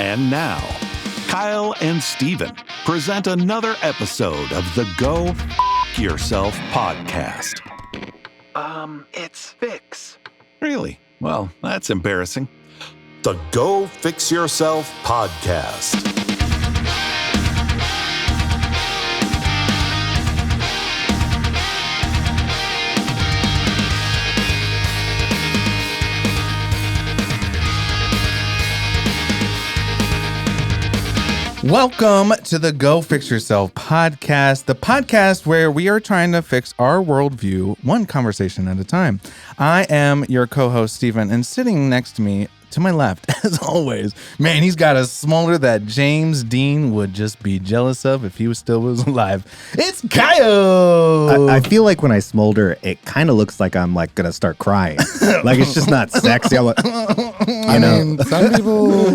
And now, Kyle and Steven present another episode of the Go F Yourself podcast. It's Fix. Really? Well, that's embarrassing. The Go Fix Yourself podcast. Welcome to the Go Fix Yourself podcast, the podcast where we are trying to fix our worldview one conversation at a time. I am your co-host, Steven, and sitting next to me, to my left, as always, man, he's got a smolder that James Dean would just be jealous of if he was alive. It's Kyle! I feel like when I smolder, it kind of looks like I'm like going to start crying. Like it's just not sexy. I'm like, I mean,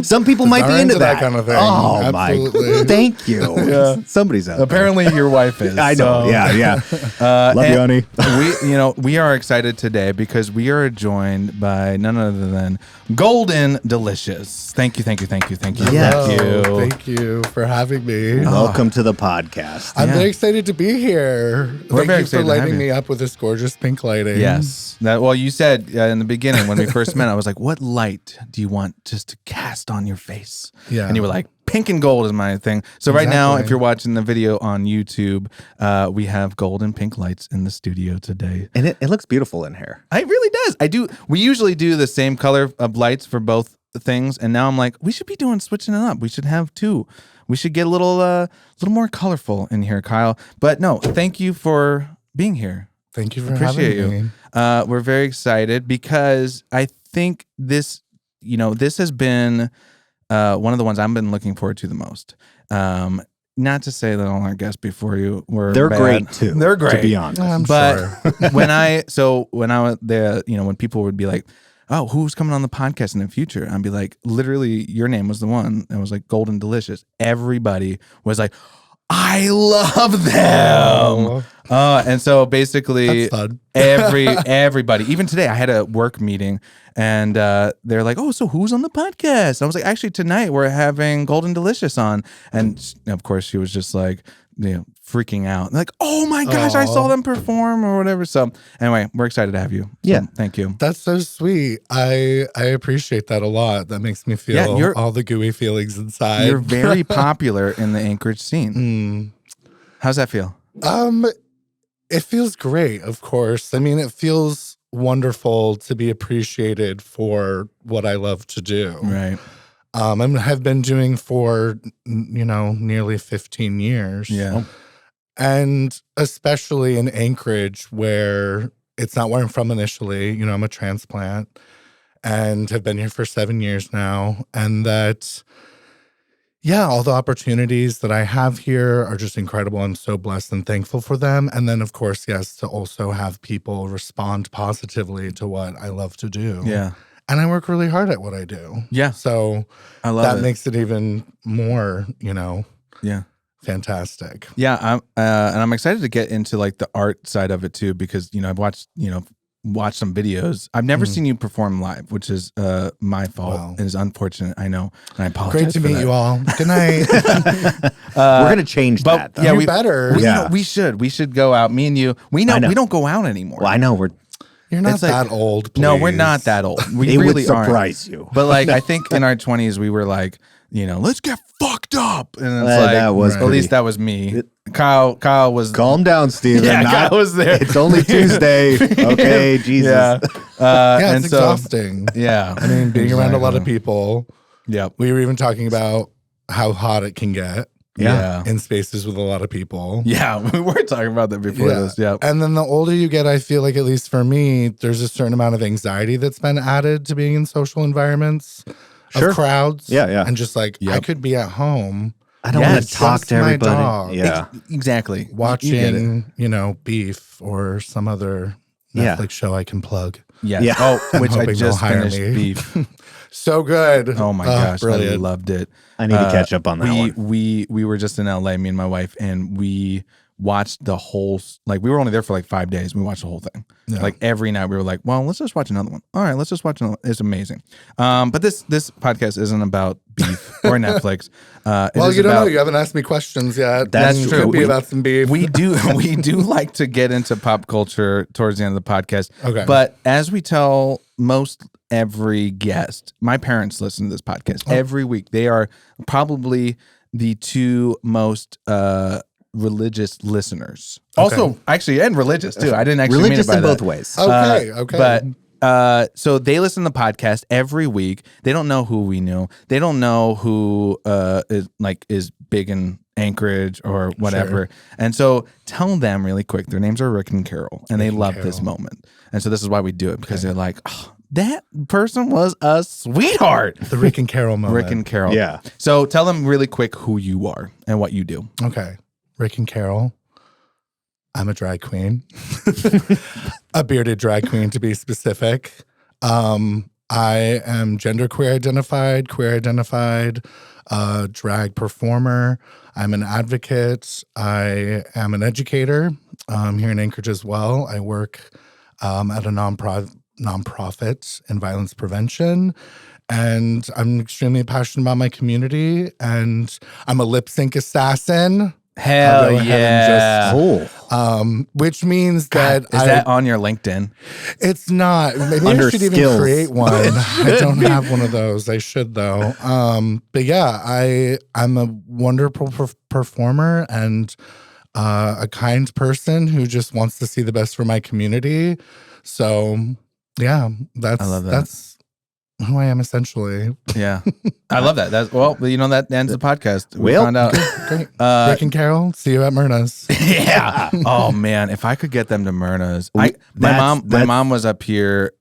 some people might be into that kind of thing. Oh Absolutely. my! Thank you. Yeah. Somebody's out. Apparently, your wife is. I know. So. Yeah. Love you, honey. We are excited today because we are joined by none other than Golden Delicious. Thank you. Yes. Thank you for having me. Welcome to the podcast. I'm very excited to be here. Thank very you excited for to have lighting you. me up with this gorgeous pink lighting. Yes. You said in the beginning when we first met, I was like, what light do you want just to cast on your face? Yeah. And you were like, pink and gold is my thing. So right now, Exactly. if you're watching the video on YouTube, we have gold and pink lights in the studio today. And it looks beautiful in here. It really does. We usually do the same color of lights for both things. And now I'm like, we should be switching it up. We should have two. We should get a little more colorful in here, Kyle. But no, thank you for being here. Thank you for Appreciate having you. me. We're very excited because I think this has been one of the ones I've been looking forward to the most. Not to say that all our guests before you were They're bad. great too. They're great. To be honest. I'm But sure. when I was there, when people would be like, oh, who's coming on the podcast in the future? I'd be like, literally, your name was the one. It was like Golden Delicious. Everybody was like, I love them. And so basically, That's fun. everybody, even today, I had a work meeting and they're like, oh, so who's on the podcast? I was like, actually, tonight we're having Golden Delicious on. And of course, she was just like, freaking out. Like, oh my gosh, I saw them perform or whatever. So anyway, we're excited to have you. So, Yeah. thank you. That's so sweet. I appreciate that a lot. That makes me feel all the gooey feelings inside. You're very popular in the Anchorage scene. How's that feel? It feels great, of course. I mean, it feels wonderful to be appreciated for what I love to do. Right. I have been doing for, nearly 15 years. Yeah. And especially in Anchorage, where it's not where I'm from initially. I'm a transplant and have been here for 7 years now. And that, all the opportunities that I have here are just incredible. I'm so blessed and thankful for them. And then, of course, yes, to also have people respond positively to what I love to do. Yeah. And I work really hard at what I do. Yeah. So I love that it. makes it even more, Yeah. fantastic. Yeah. And I'm excited to get into like the art side of it too, because, I've watched some videos. I've never seen you perform live, which is my fault. Wow. It is unfortunate. I know. And I apologize. Great to for meet that. you all. Good night. We're gonna change that. Though. Yeah, You better. We should go out. Me and you. We I know. we don't go out anymore. Well, I know we're. You're not It's like- that old, please. No, we're not that old. We It really would surprise you. But like, I think in our 20s, we were like, let's get fucked up. And it's That was at least that was me. Kyle was. Calm down, Steven. Yeah, Kyle was there. It's only Tuesday. Okay, Jesus. Yeah. Yeah, and it's so, exhausting. yeah. I mean, being around a lot of people. Yeah. We were even talking about how hot it can get Yeah. in spaces with a lot of people. Yeah. We were talking about that before this. Yeah. And then the older you get, I feel like, at least for me, there's a certain amount of anxiety that's been added to being in social environments Sure. of crowds. Yeah. And just like, I could be at home I don't want to Yes. talk to Just my everybody. dog. Yeah. Exactly. You get it. watching, Beef or some other Yeah. Netflix show I can plug. Yes. Yeah. Oh, which I hoping they'll just hire finished me. Beef. So good. Oh my gosh, brilliant. I loved it. I need to catch up on that one. We were just in LA, me and my wife, and we watched the whole, like we were only there for like 5 days. We watched the whole thing. Yeah. Like every night we were like, well, let's just watch another one. All right, let's just watch another one. It's amazing. But this podcast isn't about beef or Netflix. Well, you don't know. You haven't asked me questions yet. That's It true. Could be about some beef. We do like to get into pop culture towards the end of the podcast. Okay. But as we tell most every guest, my parents listen to this podcast every week. They are probably the two most religious listeners. Okay. Also, actually, and religious too. I didn't actually Religious mean it by in both that. ways. Okay. But so they listen to the podcast every week. They don't know who we knew. They don't know who is big in Anchorage or whatever. Sure. And so tell them really quick. Their names are Rick and Carol, and they love this Carol. moment. And so this is why we do it, because they're like, oh, that person was a sweetheart. The Rick and Carol moment. Rick and Carol. Yeah. So tell them really quick who you are and what you do. Okay. Rick and Carol. I'm a drag queen. A bearded drag queen, to be specific. I am genderqueer identified, queer identified, drag performer. I'm an advocate. I am an educator here in Anchorage as well. I work at a nonprofit in violence prevention. And I'm extremely passionate about my community. And I'm a lip sync assassin. Hell I'll go ahead yeah. and Cool. Which means that Is that on your LinkedIn? it's not. Maybe Under I should skills. even create one. I don't have one of those. I should though. But yeah, I'm a wonderful performer and a kind person who just wants to see the best for my community. So yeah, I love that. That's who I am essentially. Yeah. I love that. That ends the podcast. We Well, found out. Great. Rick and Carol, see you at Myrna's. Yeah. Oh man, if I could get them to Myrna's. My mom was up here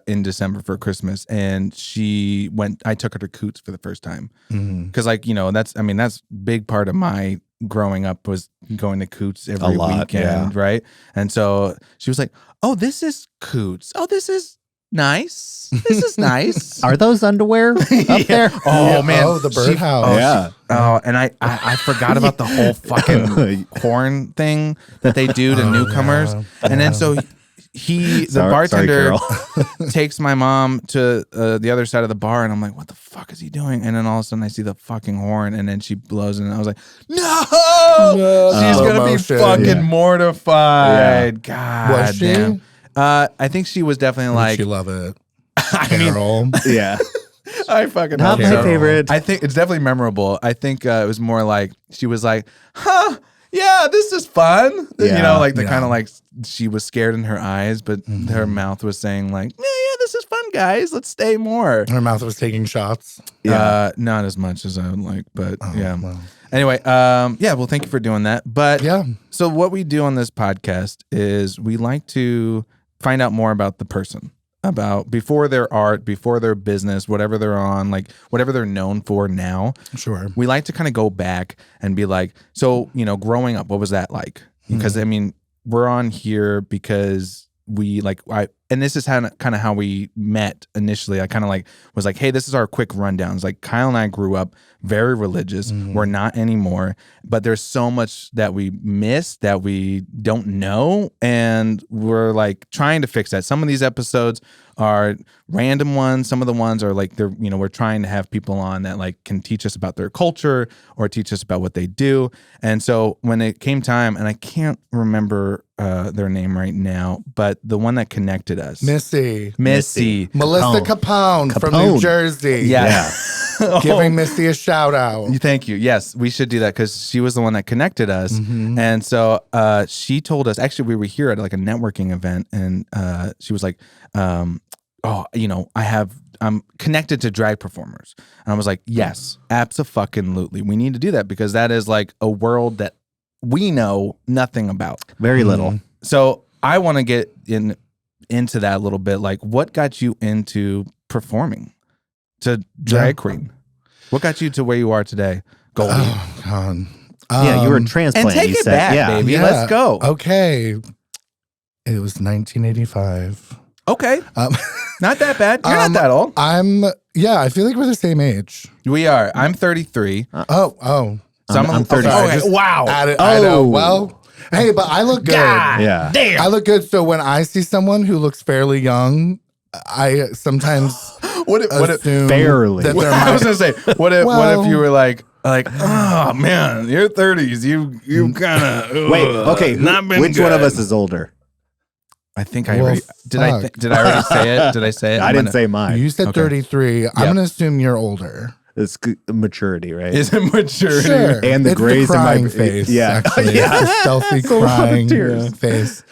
in December for Christmas, and I took her to Coots for the first time. Because that's big part of my growing up was going to Coots every weekend, yeah. right? And so she was like, "Oh, this is Coots. Oh, this is nice. This is nice." Are those underwear up there? Oh man. Oh, the birdhouse. And I forgot about the whole fucking horn thing that they do to newcomers. yeah. And then so the bartender takes my mom to the other side of the bar, and I'm like, what the fuck is he doing? And then all of a sudden I see the fucking horn, and then she blows it, and I was like, no! She's Slow gonna be motion. fucking mortified. God Was she? damn. I think she was definitely like, you love it. I mean, Carol. Yeah. I fucking Not hope my so. favorite. I think it's definitely memorable. I think it was more like she was like, huh, yeah, this is fun. Yeah. You know, like the Yeah. kind of like she was scared in her eyes, but her mouth was saying like, yeah, this is fun, guys. Let's stay more. Her mouth was taking shots. Not as much as I would like, but yeah. Well. Anyway, well, thank you for doing that. But Yeah. so what we do on this podcast is we like to find out more about the person, about before their art, before their business, whatever they're on, like whatever they're known for now. Sure. We like to kind of go back and be like, so, growing up, what was that like? Because I mean, we're on here because and this is kind of how we met initially. I kind of was like, hey, this is our quick rundowns. Like Kyle and I grew up very religious. We're not anymore, but there's so much that we miss that we don't know. And we're like trying to fix that. Some of these episodes are random ones. Some of the ones are like, we're trying to have people on that like can teach us about their culture or teach us about what they do. And so when it came time, and I can't remember their name right now, but the one that connected us. Missy. Capone. Melissa Capone from New Jersey. Yeah. Giving Missy a shout out. Thank you. Yes, we should do that because she was the one that connected us. And so she told us, actually, we were here at like a networking event, and she was like, I'm connected to drag performers. And I was like, yes, abso-fucking-lutely. We need to do that because that is like a world that we know nothing about. Very little. So I want to get into that a little bit. Like, what got you into performing to drag queen? What got you to where you are today, Goldie? Oh, God. Yeah, you were a transplant. And take you it said. back, Yeah. baby. Yeah. Let's go. Okay. It was 1985. Okay. Not that bad. You're not that old. I feel like we're the same age. We are. I'm 33. Oh. So I'm 30. Okay. Wow. I know. Well, Hey, but I look good. Yeah. Damn. I look good. So when I see someone who looks fairly young, I sometimes What if assume Fairly. that they're I was gonna say, what if Well- you were like, oh man, your 30s, you kind of Wait, okay. not been Which one of good. us is older? I think I Well, already did. fuck. Did I already say it? Did I say it? I I'm didn't gonna- say mine. You said Okay. 33. I'm going to assume you're older. It's maturity, right? Is it maturity? Sure. And the It's grays in my- crying face. yeah. Actually. Yeah. It's the stealthy It's a lot of crying tears. face.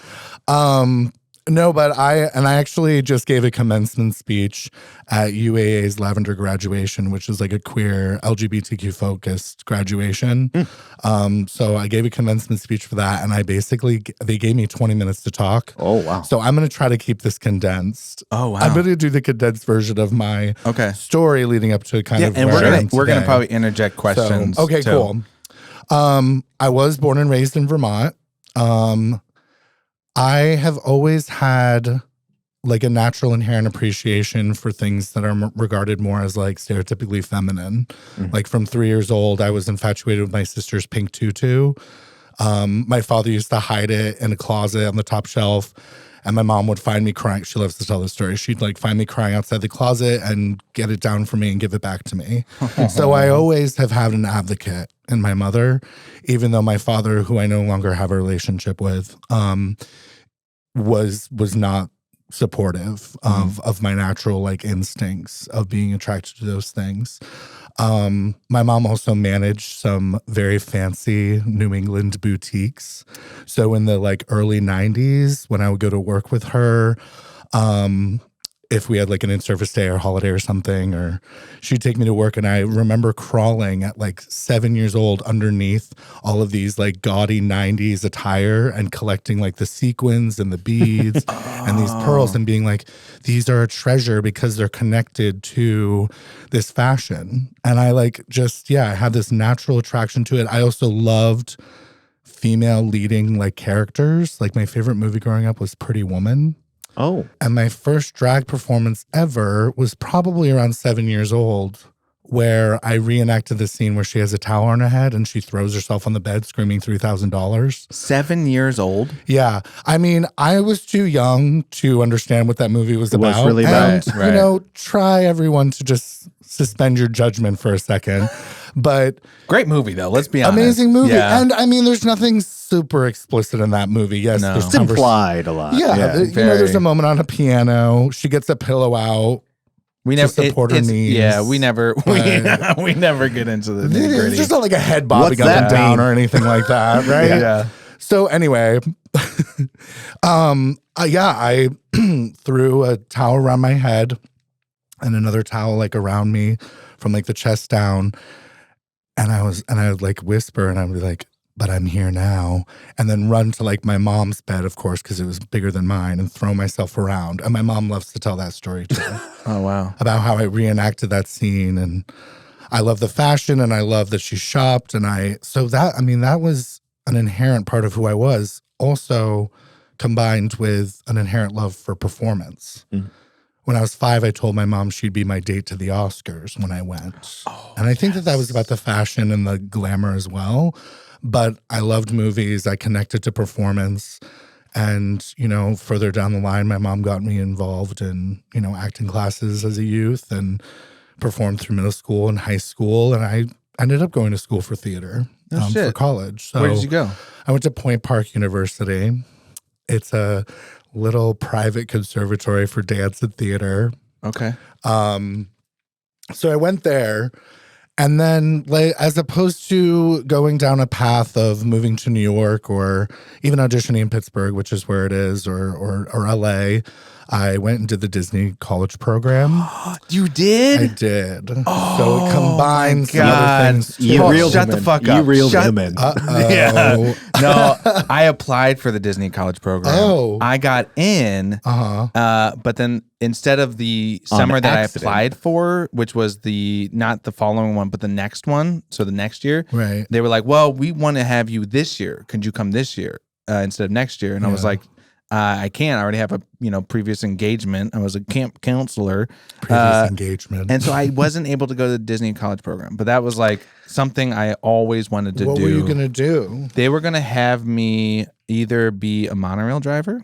No, but I actually just gave a commencement speech at UAA's Lavender graduation, which is like a queer LGBTQ focused graduation. So I gave a commencement speech for that, and they gave me 20 minutes to talk. Oh, wow. So I'm going to try to keep this condensed. Oh wow. I'm going to do the condensed version of my Okay. story leading up to kind Yeah, of and where I am we're gonna today. probably interject questions. So, okay, too. cool. I was born and raised in Vermont. I have always had like a natural inherent appreciation for things that are regarded more as like stereotypically feminine. Like from 3 years old, I was infatuated with my sister's pink tutu. My father used to hide it in a closet on the top shelf. And my mom would find me crying. She loves to tell this story. She'd like find me crying outside the closet and get it down for me and give it back to me. So I always have had an advocate in my mother, even though my father, who I no longer have a relationship with, was not supportive of my natural like instincts of being attracted to those things. My mom also managed some very fancy New England boutiques. So in the like early 90s, when I would go to work with her, if we had like an in-service day or holiday or something, or she'd take me to work, and I remember crawling at like 7 years old underneath all of these like gaudy 90s attire and collecting like the sequins and the beads and these pearls and being like, these are a treasure because they're connected to this fashion. And I like just, I had this natural attraction to it. I also loved female leading like characters. Like my favorite movie growing up was Pretty Woman. Oh. And my first drag performance ever was probably around 7 years old, where I reenacted the scene where she has a towel on her head and she throws herself on the bed screaming $3,000. 7 years old. Yeah. I mean, I was too young to understand what that movie was about. was really and, about. Right. you know, try everyone to just suspend your judgment for a second. But Great movie though. Let's be honest. amazing movie. Yeah. And I mean, there's nothing super explicit in that movie. Yes, No. there's It's implied a lot. Yeah, you know, very. there's a moment on a piano. She gets a pillow out. we to never support her it's- knees. Yeah, we never we never get into the nitty It's gritty. just not like a head bobbing What's up and that down mean? or anything like that, right? Yeah. So anyway, I threw a towel around my head and another towel like around me from like the chest down. And I would like whisper and I would be like, but I'm here now. And then run to like my mom's bed, of course, because it was bigger than mine, and throw myself around. And my mom loves to tell that story too. Oh wow. About how I reenacted that scene. And I love the fashion and I love that she shopped. And that was an inherent part of who I was, also combined with an inherent love for performance. When I was 5, I told my mom she'd be my date to the Oscars when I went. And I think that was about the fashion and the glamour as well. But I loved movies. I connected to performance. And, you know, further down the line, my mom got me involved in, you know, acting classes as a youth and performed through middle school and high school. And I ended up going to school for theater for shit. college. So Where did you go? I went to Point Park University. It's a little private conservatory for dance and theater. Okay. So I went there, and then like, as opposed to going down a path of moving to New York or even auditioning in Pittsburgh, which is where it is, or LA, I went and did the Disney college program. You did? I did. So it combines some God. other things. You Oh, reeled shut him the in. fuck You up. reeled Shut- him in. Yeah. No, I applied for the Disney college program. Oh. I got in, but then instead of the summer that accident. I applied for, which was not the following one, but the next one, so the next year, Right. they were like, well, we want to have you this year. Could you come this year instead of next year? And I was Yeah. like, I can't. I already have a previous engagement. I was a camp counselor. Previous engagement. And so I wasn't able to go to the Disney college program. But that was like something I always wanted to do. What were you going to do? They were going to have me either be a monorail driver.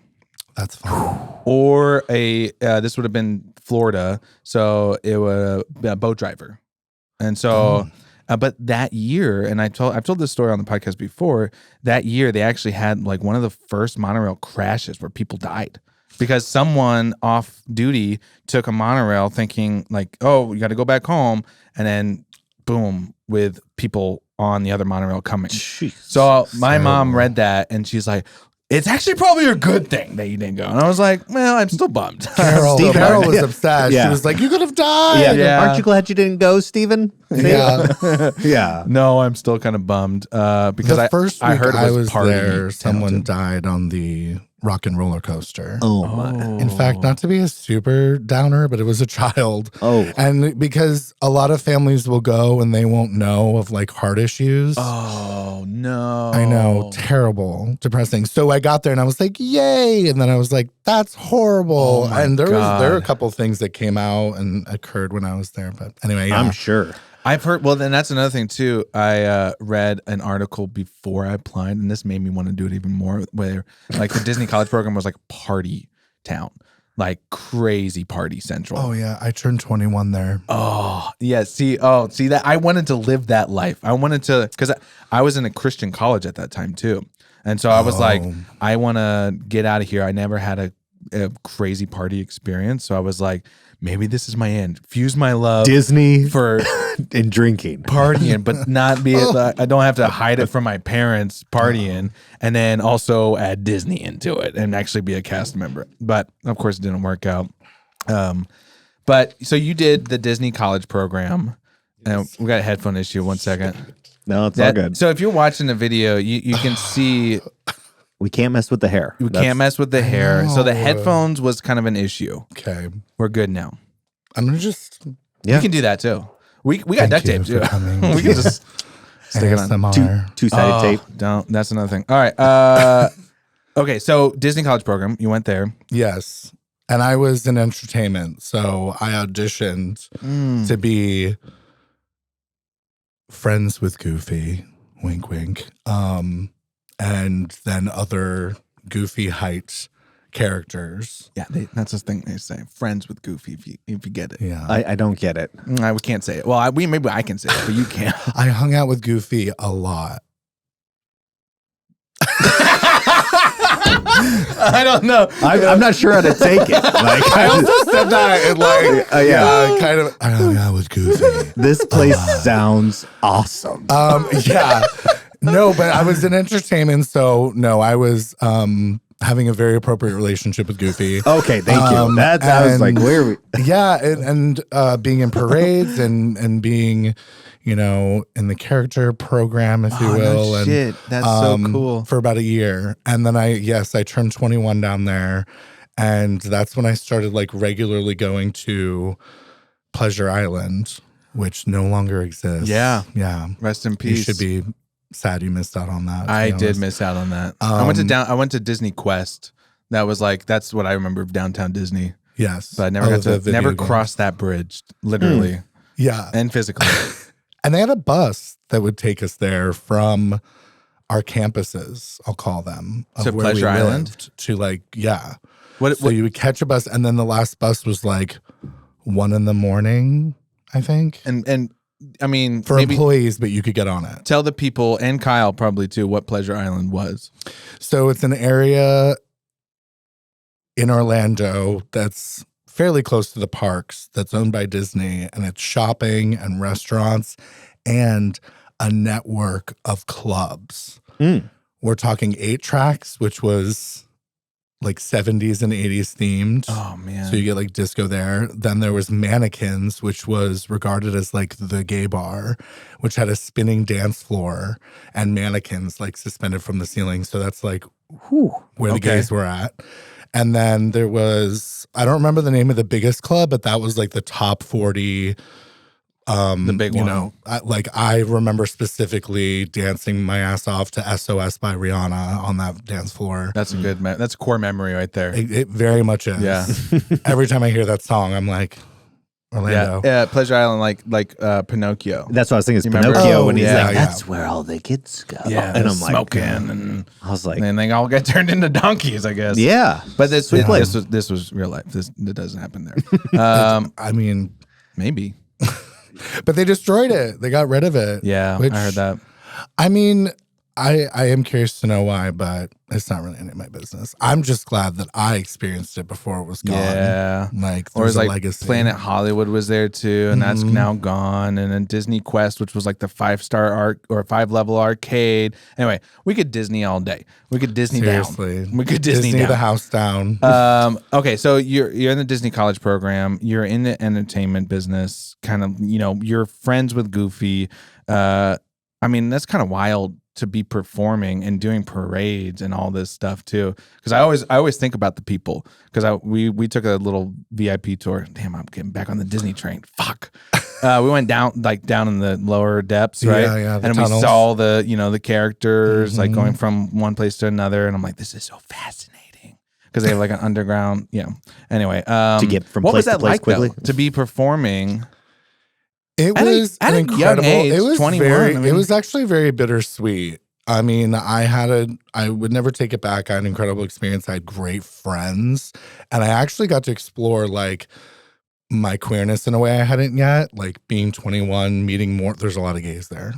That's fine. Or this would have been Florida. So it was a boat driver. And so... but that year, and I've told this story on the podcast before, that year they actually had like one of the first monorail crashes where people died because someone off duty took a monorail thinking like, oh, you got to go back home. And then boom, with people on the other monorail coming. Jeez. So my mom read that and she's like, it's actually probably a good thing that you didn't go. And I was like, well, I'm still bummed. Carol was obsessed. Yeah. She was like, you could have died. Yeah. Aren't you glad you didn't go, Steven? Yeah. Yeah. No, I'm still kind of bummed because The first week I heard it was party there, someone talented. died on the rock and roller coaster. Oh my. In fact, not to be a super downer, but it was a child. Oh. And because a lot of families will go and they won't know of like heart issues. Oh no. I know, terrible, depressing. So I got there and I was like, yay. And then I was like, that's horrible. Oh my and there God. were a couple of things that came out and occurred when I was there. But anyway, yeah. I'm sure. I've heard, well, then that's another thing too. I read an article before I applied, and this made me want to do it even more, where like the Disney college program was like party town, like crazy party central. Oh yeah, I turned 21 there. Oh, yeah. See that I wanted to live that life. I wanted to, because I was in a Christian college at that time too. And so I was like, I want to get out of here. I never had a crazy party experience. So I was like, maybe this is my end. Fuse my love Disney for and drinking. partying, but not be I don't have to hide it from my parents partying, and then also add Disney into it and actually be a cast member. But of course it didn't work out. But so you did the Disney college program. And we got a headphone issue. 1 second. No, it's all good. So if you're watching the video, you can see We can't mess with the hair. we can't mess with the hair. So the headphones was kind of an issue. Okay. We're good now. I'm going to just Yeah. We can do that too. We got duct tape too. for coming. We can just stick it on. ASMR. Two-sided tape. Don't. That's another thing. All right. Okay. So Disney college program. You went there. Yes. And I was in entertainment. So I auditioned to be friends with Goofy. Wink, wink. And then other Goofy height characters. Yeah. That's the thing they say. Friends with Goofy. If you get it. Yeah. I don't get it. We can't say it. Well, maybe I can say it, but you can't. I hung out with Goofy a lot. I don't know. I'm not sure how to take it. Like, I also said that in like, kind of, I hung out with Goofy. this place sounds awesome. Yeah. No, but I was in entertainment, so no, I was having a very appropriate relationship with Goofy. Okay, thank you. That's I was like, where are we? Yeah, and being in parades and being, in the character program, if you will. No and shit. That's so cool. For about a year. And then I turned 21 down there. And that's when I started like regularly going to Pleasure Island, which no longer exists. Yeah. Yeah. Rest in peace. You should be sad you missed out on that. to be I did honest. miss out on that. I went to Disney Quest. That was like, that's what I remember of downtown Disney. Yes. But I never got to never cross that bridge, literally Yeah. and physically. And they had a bus that would take us there from our campuses, I'll call them, of To where Pleasure we Island? lived, to like, yeah. What? So you would catch a bus, and then the last bus was like 1 a.m, I think, and I mean, for maybe employees, but you could get on it. tell the people and Kyle probably too what Pleasure Island was. So it's an area in Orlando that's fairly close to the parks, that's owned by Disney, and it's shopping and restaurants and a network of clubs. We're talking 8 tracks, which was like 70s and 80s themed. Oh man! So you get like disco there. Then there was Mannequins, which was regarded as like the gay bar, which had a spinning dance floor and mannequins like suspended from the ceiling. So that's like where the gays were at. And then there was, I don't remember the name of the biggest club, but that was like the top 40 The big you one. know, I remember specifically dancing my ass off to SOS by Rihanna on that dance floor. That's a good, that's a core memory right there. It very much is. Yeah. Every time I hear that song, I'm like, Orlando. Yeah, Pleasure Island, like Pinocchio. That's what I was thinking. Is You remember? Pinocchio Oh, when he's yeah, like, yeah. "That's where all the kids go." Yeah, and I'm like, smoking, and I was like, then they all get turned into donkeys, I guess. "Yeah." But this Sweet place. this was real life. It doesn't happen there. I mean, Maybe. but they destroyed it. They got rid of it. Yeah, which, I heard that. I mean, I am curious to know why, but it's not really any of my business. I'm just glad that I experienced it before it was gone. Yeah. Like, Or there's it's a like legacy. Planet Hollywood was there too, and that's now gone. And then Disney Quest, which was like the 5-star art or 5-level arcade. Anyway, we could Disney all day. We could Disney Seriously. down. We could Disney down. the house down. Okay, so you're in the Disney college program. You're in the entertainment business. Kind of, you're friends with Goofy. I mean, that's kind of wild to be performing and doing parades and all this stuff too. Because I always think about the people. Because we took a little VIP tour. Damn, I'm getting back on the Disney train. Fuck. We went down in the lower depths, right? Yeah, the and tunnels. we saw the characters like going from one place to another, and I'm like, this is so fascinating. Because they have like an underground, Anyway, To get from what place was to that place like quickly? though, to be performing? It At a- was at an a young incredible. age, it was 21, very. I It mean- was actually very bittersweet. I mean, I would never take it back. I had an incredible experience. I had great friends, and I actually got to explore like my queerness in a way I hadn't yet. Like being 21, meeting more. There's a lot of gays there.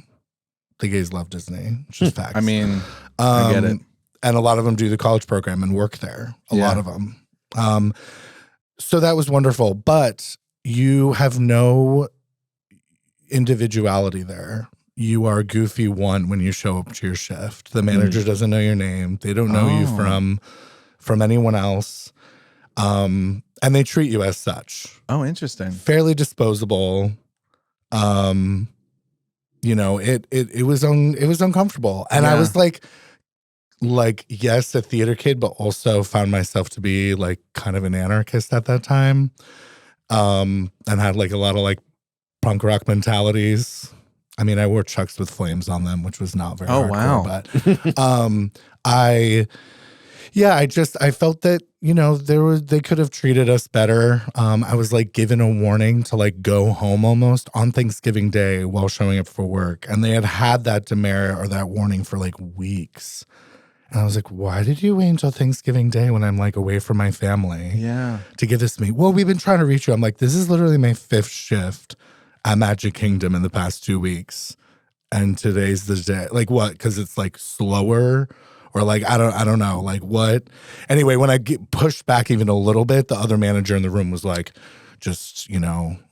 The gays love Disney, which is facts. I mean, I get it. And a lot of them do the college program and work there. A Yeah. lot of them. So that was wonderful. But you have no individuality there. You are Goofy one when you show up to your shift. The manager doesn't know your name. They don't know you from anyone else. And they treat you as such. Oh, interesting. Fairly disposable. It was uncomfortable. And I Yeah. was like, yes, a theater kid, but also found myself to be like kind of an anarchist at that time. And had like a lot of like punk rock mentalities. I mean, I wore Chucks with flames on them, which was not very hardcore, wow. but I felt that, they could have treated us better. I was like given a warning to like go home almost on Thanksgiving Day while showing up for work. And they had that demerit or that warning for like weeks. And I was like, why did you wait until Thanksgiving Day when I'm like away from my family Yeah. to give this to me? Well, we've been trying to reach you. I'm like, this is literally my 5th shift at Magic Kingdom in the past 2 weeks. And today's the day. Like what? Because it's like slower or like, I don't know. Like what? Anyway, when I get pushed back even a little bit, the other manager in the room was like, just,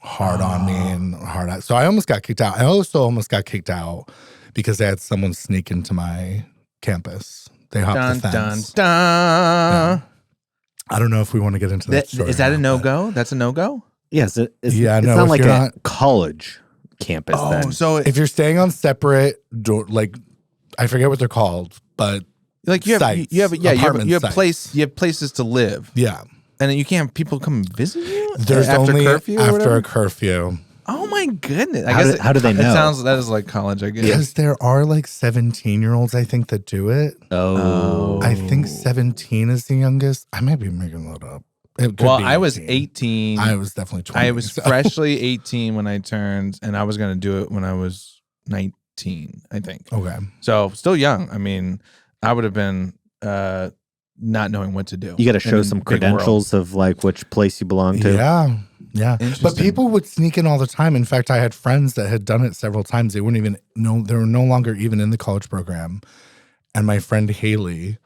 hard on me and hard out. So I almost got kicked out. I also almost got kicked out because they had someone sneak into my campus. They hopped the fence. Dun. Yeah. I don't know if we want to get into that story. Is that or a not, but- no-go? That's a no-go? Yes, it's Yeah, no, not if like you're a not- college campus. Oh, then. so If you're staying on separate, like, I forget what they're called, but like you have apartment sites. you have places to live, yeah. and then you can't have people come and visit you. There's after only curfew or after whatever? a curfew. Oh my goodness! I How guess do- how do they know? That is like college. I guess. Because there are like 17-year-olds, I think, that do it. Oh, I think 17 is the youngest. I might be making that up. It could Well, be I was 18. I was definitely 20. I was so. freshly 18 when I turned, and I was going to do it when I was 19, I think. Okay. So still young. I mean, I would have been not knowing what to do. you got to show in some big world. credentials of like which place you belong to. Yeah. Yeah. But Interesting. people would sneak in all the time. In fact, I had friends that had done it several times. They wouldn't even know, they were no longer even in the college program. And my friend Haley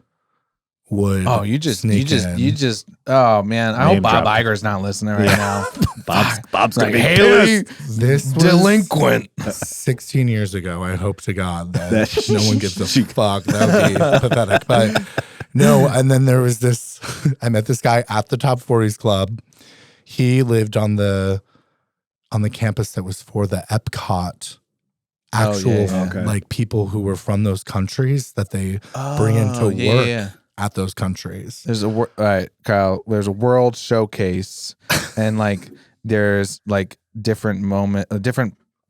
would Oh, you just, in. oh man. I Name hope Bob drop. Iger's not listening right now. Bob's Like, gonna be Haley, pissed. This was delinquent. 16 years ago. I hope to God that That- no one gives a fuck. That would be pathetic. But no, and then there was this, I met this guy at the Top 40s Club. He lived on the campus that was for the Epcot actual Okay. like people who were from those countries that they bring into work Yeah. at those countries. There's all right, Kyle. There's a world showcase, and like there's like different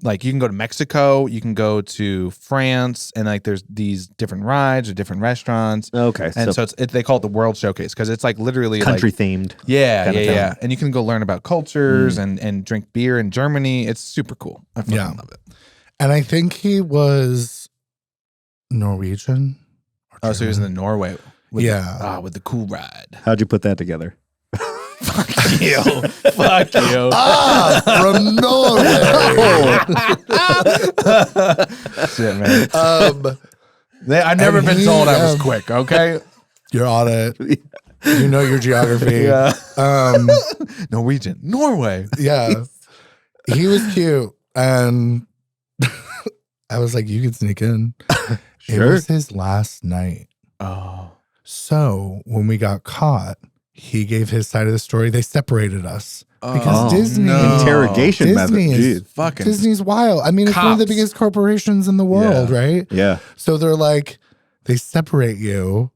like you can go to Mexico, you can go to France, and like there's these different rides or different restaurants. Okay, And so they call it the World Showcase because it's like literally country like, themed. yeah, kinda yeah, yeah. town. And you can go learn about cultures and drink beer in Germany. It's super cool. I fucking love it. And I think he was Norwegian. Oh, so he was in Norway. With with the cool ride. How'd you put that together? Fuck you. Fuck you. From Norway. Shit, man. I've never been told I was quick, okay? You're on it. You know your geography. Yeah. Norwegian. Norway. Yeah. He was cute. And I was like, you could sneak in. Sure. It was his last night. Oh. So when we got caught, he gave his side of the story. They separated us. Because Oh, Disney. no. Interrogation method. Disney is Jeez. Fucking Disney's wild. I mean, it's one of the Cops. biggest corporations in the world, right? Yeah. So they're like, they separate you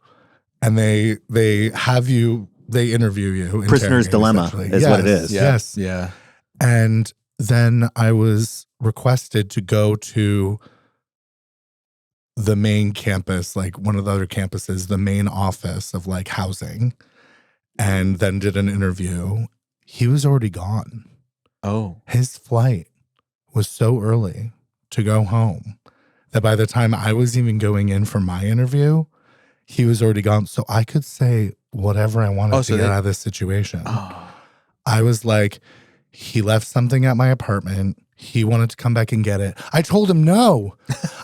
and they have you, they interview you. Prisoner's interrogate, dilemma essentially. is what it is. Yeah. Yes. Yeah. And then I was requested to go to the main campus, like one of the other campuses, the main office of like housing, and then did an interview. He was already gone. Oh. His flight was so early to go home that by the time I was even going in for my interview, he was already gone. So I could say whatever I wanted to get out of this situation. Oh. I was like, he left something at my apartment. He wanted to come back and get it. I told him no.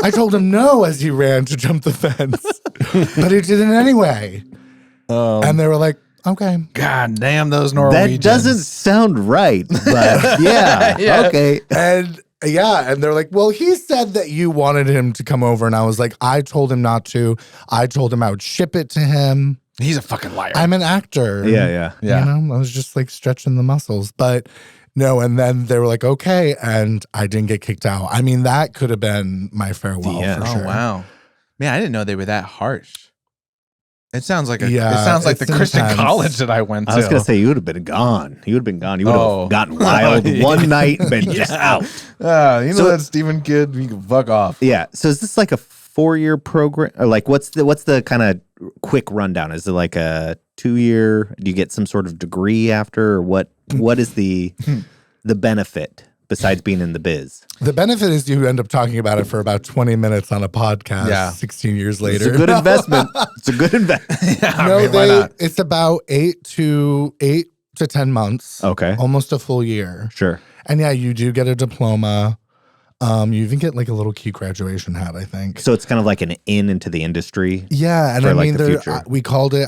I told him no as he ran to jump the fence. But he did it anyway. And they were like, okay. God damn those Norwegians. That doesn't sound right, but yeah, Yeah. okay. And they're like, well, he said that you wanted him to come over. And I was like, I told him not to. I told him I would ship it to him. He's a fucking liar. I'm an actor. Yeah. Yeah. You know, I was just like stretching the muscles. But no, and then they were like, okay. And I didn't get kicked out. I mean, that could have been my farewell Yeah. for Oh sure. wow. Man, I didn't know they were that harsh. It sounds like Yeah, it sounds like the it's Christian intense. college that I went to. I was gonna say you would have been gone. You would have been gone. You would have Oh. gotten wild Yeah. one night and been just out. You know So- that Stephen kid, you can fuck off. Yeah. So is this like a 4-year program, or like what's the kind of quick rundown? Is it like a 2-year? Do you get some sort of degree after, or what? What is the benefit besides being in the biz? The benefit is you end up talking about it for about 20 minutes on a podcast Yeah. 16 years It's later. a good investment. It's a good investment. Yeah, No, I mean, why not? it's about 8 to 10 months. Okay. Almost a full year. Sure. And yeah, you do get a diploma. You even get like a little key graduation hat, I think. So it's kind of like an in into the industry. Yeah, and for, I like, mean, the future.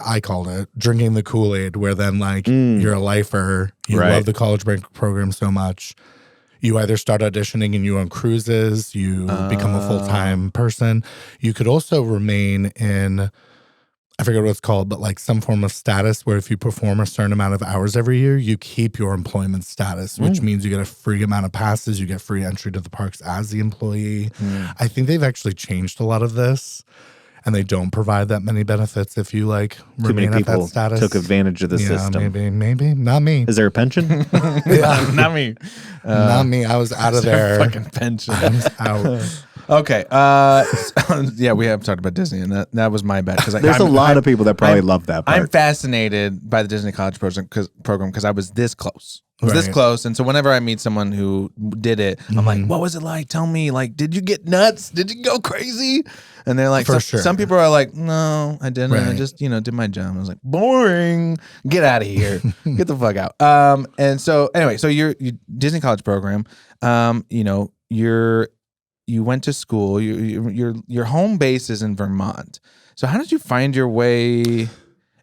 I called it drinking the Kool-Aid, where then like you're a lifer, you Right. love the college break program so much. You either start auditioning and you on cruises, you become a full-time person. You could also remain in, I forget what it's called, but like some form of status where if you perform a certain amount of hours every year, you keep your employment status, which means you get a free amount of passes, you get free entry to the parks as the employee. I think they've actually changed a lot of this, and they don't provide that many benefits if you like Too many remain at that people status. took advantage of the Yeah, system. maybe. Not me. Is there a pension? Yeah, Not me. not me. I was out of there. Fucking pension. I was out. Okay. Yeah, we have talked about Disney, and that was my bad. There's a lot of people that probably love that part. I'm fascinated by the Disney College program because I was this close. I was this Right. close, and so whenever I meet someone who did it, I'm like, "What was it like? Tell me. Like, did you get nuts? Did you go crazy?" And they're like, For some, sure. some people are like, "No, I didn't. I Right. just did my job." I was like, "Boring. Get out of here. Get the fuck out." And so anyway, so your Disney College program, you went to school. Your home base is in Vermont. So how did you find your way?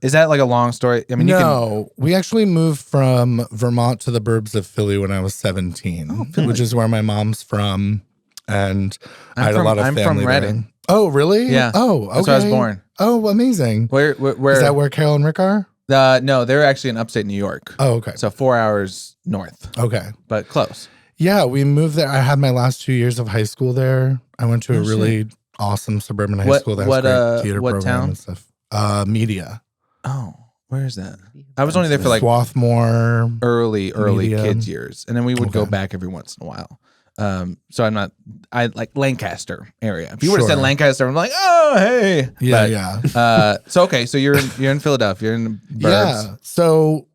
Is that like a long story? I mean, No, we actually moved from Vermont to the burbs of Philly when I was 17, which is where my mom's from. And I had a lot of I'm family from there. Reading. Oh, really? Yeah. Oh, okay. That's where I was born. Oh, amazing. Where Is that where Carol and Rick are? No, they're actually in upstate New York. Oh, okay. So 4 hours north, Okay. but close. Yeah, we moved there. I had my last 2 years of high school there. I went to a really awesome suburban high school that has great theater what program town? and stuff. Media. Oh, where is that? I was only there for like Swarthmore. early Media. kids years, and then we would go Okay. back every once in a while. So I like Lancaster area. If you would have said Sure. Lancaster, I'm like, oh, hey. Yeah, But, yeah. So, okay. So you're in Philadelphia. You're in the burbs. Yeah. So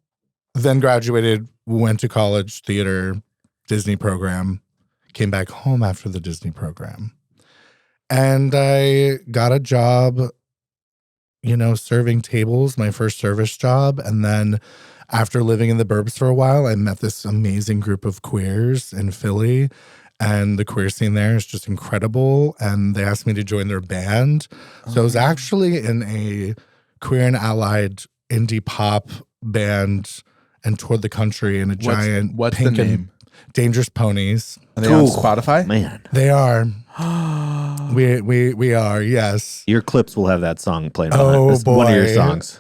then graduated, went to college, theater, Disney program, came back home after the Disney program. And I got a job, serving tables, my first service job. And then after living in the burbs for a while, I met this amazing group of queers in Philly. And the queer scene there is just incredible. And they asked me to join their band. So I was actually in a queer and allied indie pop band and toured the country in a giant what's pink the and name? Dangerous Ponies. Are they on Ooh, Spotify? Man, They are. We are, yes. your clips will have that song played Oh, on it. That's one of your boy. songs.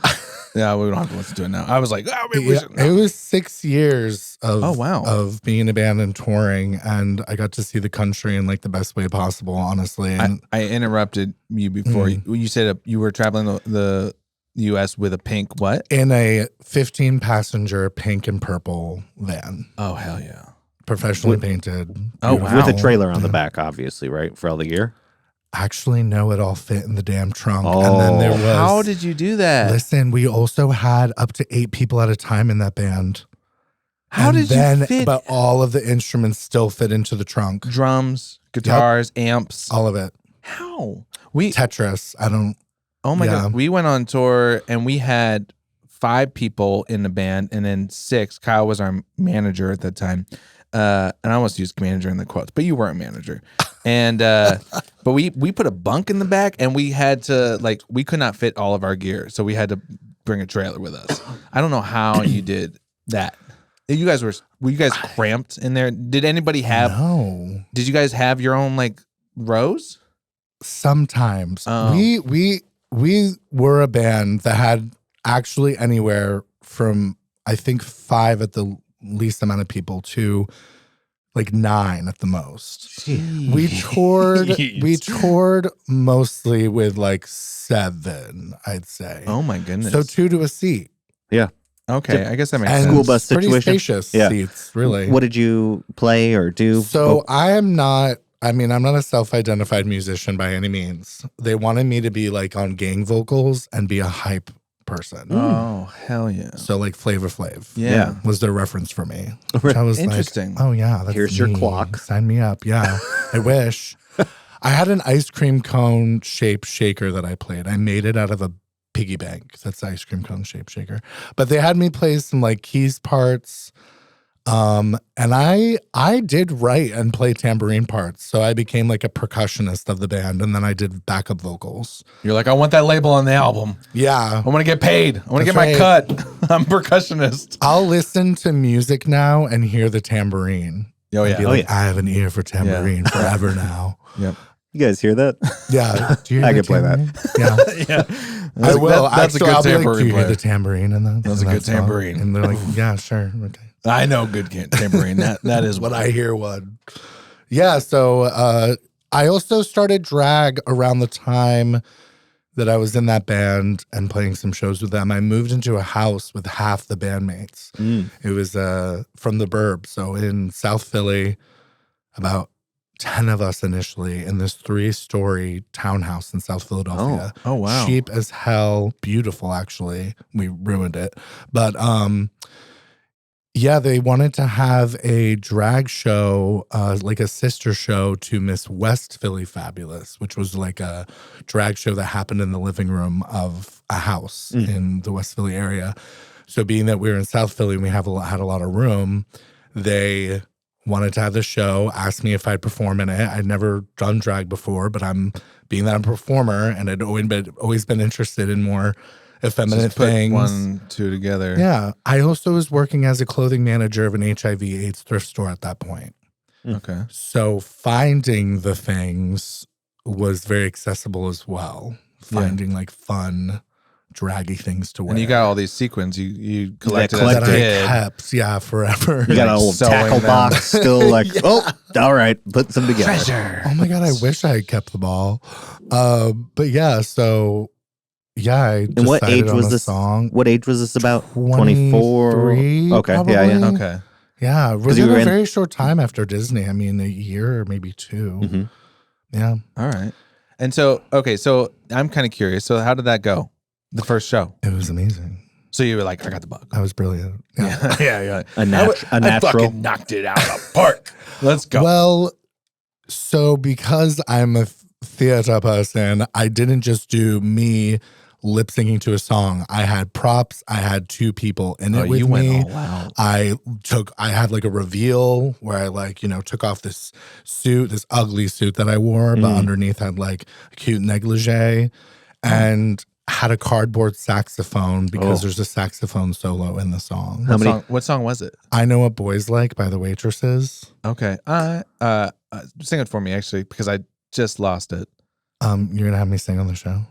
Yeah, we don't have to listen to it now. I was like, maybe we Yeah, should. it was 6 years of Oh, wow. of being in a band and touring, and I got to see the country in like the best way possible, honestly. And I interrupted you before. You said you were traveling the U.S. with a pink what? in a 15-passenger pink and purple van, Oh, hell yeah. professionally painted. Oh, beautiful. wow. With a trailer on the back, obviously, right? For all the gear. Actually, no, it all fit in the damn trunk. And then there was. How did you do that? Listen, we also had up to 8 people at a time in that band. How And did then, you fit But all of the instruments still fit into the trunk. drums, guitars, amps? All of it. How? We Tetris. I don't. Oh my Yeah. God. We went on tour and we had 5 people in the band and then 6. Kyle was our manager at that time. And I almost used manager in the quotes, but you weren't manager. And but we put a bunk in the back and we had to we could not fit all of our gear. So we had to bring a trailer with us. I don't know how you did that. Were you guys cramped in there? Did anybody have No. Did you guys have your own rows? Sometimes Oh. we were a band that had actually anywhere from I think 5 at the least amount of people to 9 at the most. We toured mostly with 7, I'd say. Oh my goodness. So 2 to a seat. Okay, I guess that makes And sense. School bus pretty situation. spacious Yeah. seats, really. What did you play or do? So I'm not a self-identified musician by any means. They wanted me to be on gang vocals and be a hype person. Oh, hell yeah. So Flavor Flav. Yeah. Was their reference for me. Which I was Interesting. like, oh yeah, that's Here's your me. clock. Sign me up. Yeah. I wish. I had an ice cream cone shaped shaker that I played. I made it out of a piggy bank. That's the ice cream cone shaped shaker. But they had me play some keys parts. And I did write and play tambourine parts. So I became a percussionist of the band, and then I did backup vocals. You're like, I want that label on the album. Yeah. I want to get paid. I want to get That's my cut. I'm a percussionist. I'll listen to music now and hear the tambourine. Oh, And yeah. be Oh, like, I have an ear for tambourine forever now. Yep. You guys hear that? Yeah. Do you hear I the can play that. tambourine? Yeah. Yeah. I will. That's a Actually, good I'll be like, do tambourine you hear player. the tambourine? And That's a good song? tambourine. And they're like, yeah, sure. Okay. I know good tambourine. That is When I hear one. Yeah. So I also started drag around the time that I was in that band and playing some shows with them. I moved into a house with half the bandmates. It was from the Burbs. So in South Philly, about 10 of us initially in this 3-story townhouse in South Philadelphia. Oh, wow. Cheap as hell. Beautiful, actually. We ruined it. But yeah, they wanted to have a drag show, a sister show to Miss West Philly Fabulous, which was a drag show that happened in the living room of a house in the West Philly area. So being that we were in South Philly and we had a lot of room, they wanted to have the show, asked me if I'd perform in it. I'd never done drag before, but being that I'm a performer and I'd always been interested in more effeminate just put things. 1, 2 together. Yeah. I also was working as a clothing manager of an HIV/AIDS thrift store at that point. Okay. So finding the things was very accessible as well. Finding fun, draggy things to wear. And you got all these sequins you collected collect as a that I kid. kept, forever. You got a little sewing tackle them. box still oh, all right, put some together. Treasure. Oh my God, I wish I had kept them all. But yeah, so yeah, I And what decided age on was a this song? What age was this about? 23, Okay, probably. yeah. Okay. Yeah, you within were a in- very short time after Disney. I mean, a year or maybe 2. Mhm. Yeah. All right. And so, okay, so I'm kind of curious. So how did that go? The first show. It was amazing. So you were like, I got the bug. I was brilliant. Yeah. Yeah. A I natural. fucking knocked it out of the park. Let's go. Well, so because I'm a theater person, I didn't just do me lip syncing to a song. I had props. I had 2 people in it with you me. went all out. I had like a reveal where I like, took off this suit, this ugly suit that I wore, but underneath had like a cute negligee and had a cardboard saxophone because there's a saxophone solo in the song. What song was it? I Know What Boys Like by the Waitresses. Okay. Sing it for me actually, because I just lost it. You're going to have me sing on the show?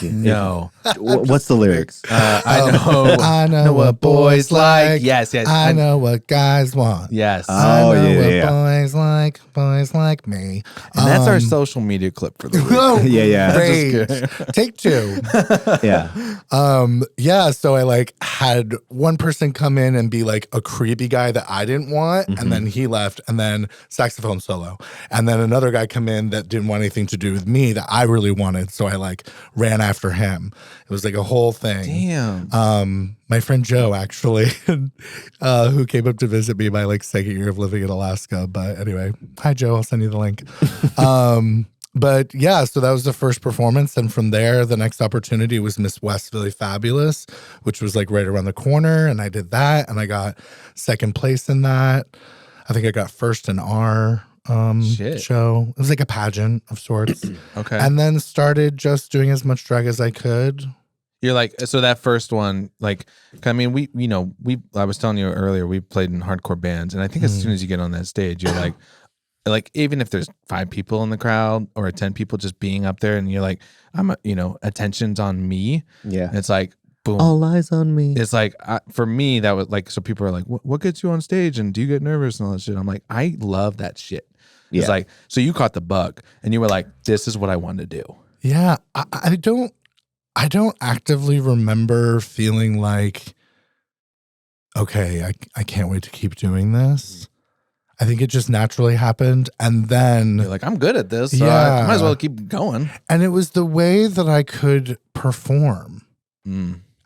No. What's the lyrics? I know what boys like. Yes. I know what guys want. Yes. I Oh, know yeah. what boys like me. And that's our social media clip for the week. Oh, Yeah. Great. Take 2. Yeah. Yeah, so I like had one person come in and be like a creepy guy that I didn't want, and then he left, and then saxophone solo. And then another guy come in that didn't want anything to do with me that I really wanted, so I like ran after him. It was like a whole thing. Damn. My friend Joe, actually, who came up to visit me my like 2nd year of living in Alaska. But anyway, hi Joe, I'll send you the link. But yeah, so that was the first performance. And from there, the next opportunity was Miss West Philly Fabulous, which was like right around the corner. And I did that and I got 2nd place in that. I think I got first in our show. It was like a pageant of sorts. Okay. And then started just doing as much drag as I could. You're like, so that first one, like, I mean, I was telling you earlier, we played in hardcore bands. And I think as soon as you get on that stage, you're like, even if there's 5 people in the crowd or 10 people just being up there and you're like, attention's on me. Yeah. It's like, boom. All eyes on me. It's like, for me, that was like, so people are like, what gets you on stage and do you get nervous and all that shit? I'm like, I love that shit. Yeah. It's like, so you caught the bug and you were like, this is what I want to do. Yeah, I don't actively remember feeling like, okay, I can't wait to keep doing this. I think it just naturally happened. And then You're like, I'm good at this. So Yeah. I might as well keep going. and it was the way that I could perform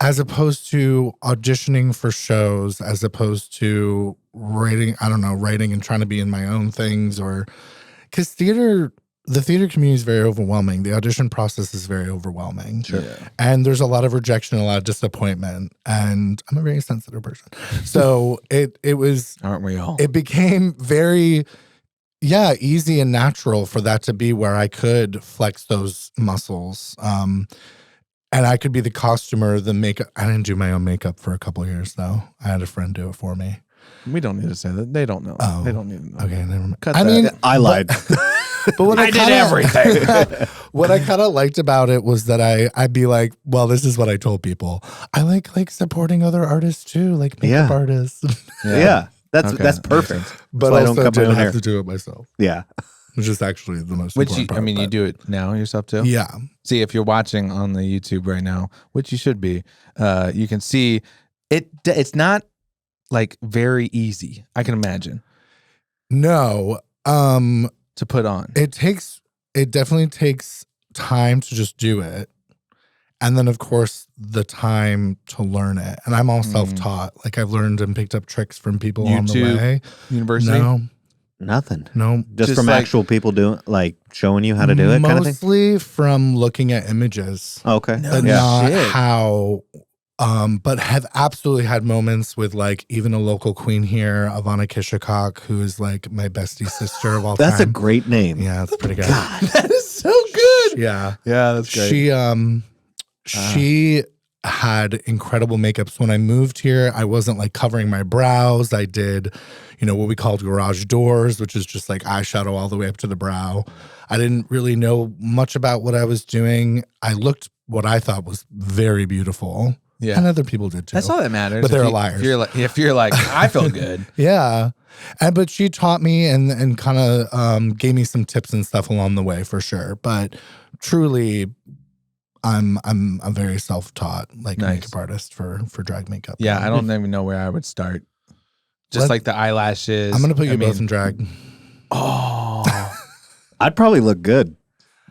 as opposed to auditioning for shows, as opposed to writing and trying to be in my own things, or because the theater community is very overwhelming. The audition process is very overwhelming. Sure. Yeah. And there's a lot of rejection, a lot of disappointment. And I'm a very sensitive person. So it was, Aren't we all? it became very, easy and natural for that to be where I could flex those muscles. And I could be the costumer, the makeup. I didn't do my own makeup for a couple of years, though. I had a friend do it for me. We don't need to say that. They don't know. Oh. They don't need to know. Okay, never mind. Cut I that. mean, I lied. but what I did everything. What I kind of liked about it was that I'd be like, well, this is what I told people. I like supporting other artists too, like makeup artists. Yeah. That's Okay. that's perfect. But why I also don't come didn't down have here. to do it myself, Yeah. which is actually the most Which important part. you but- do it now yourself too? Yeah. See, if you're watching on the YouTube right now, which you should be, you can see it's not like very easy, I can imagine, No. to put on. It definitely takes time to just do it. And then, of course, the time to learn it. And I'm all self-taught. Like, I've learned and picked up tricks from people on the YouTube, way. University? Nothing. No. Just from like- actual people doing, like showing you how to do it, kind of thing. Mostly from looking at images. Okay. But Yeah. not shit. how, but have absolutely had moments with like even a local queen here, Ivana Kishikok, who is like my bestie sister of all That's a time. great name. Yeah, that's pretty good. That is so good. Yeah. Yeah, that's great. She had incredible makeups. When I moved here, I wasn't like covering my brows. I did, what we called garage doors, which is just like eyeshadow all the way up to the brow. I didn't really know much about what I was doing. I looked what I thought was very beautiful. Yeah. And other people did too. That's all that matters. But they're If you- liars. If you're like, I feel good. Yeah. But she taught me and kind of gave me some tips and stuff along the way for sure. But truly, I'm a very self-taught like Nice. makeup artist for drag makeup. Yeah, I don't even know where I would start. Just like the eyelashes. I'm gonna put you both in drag. Oh, I'd probably look good.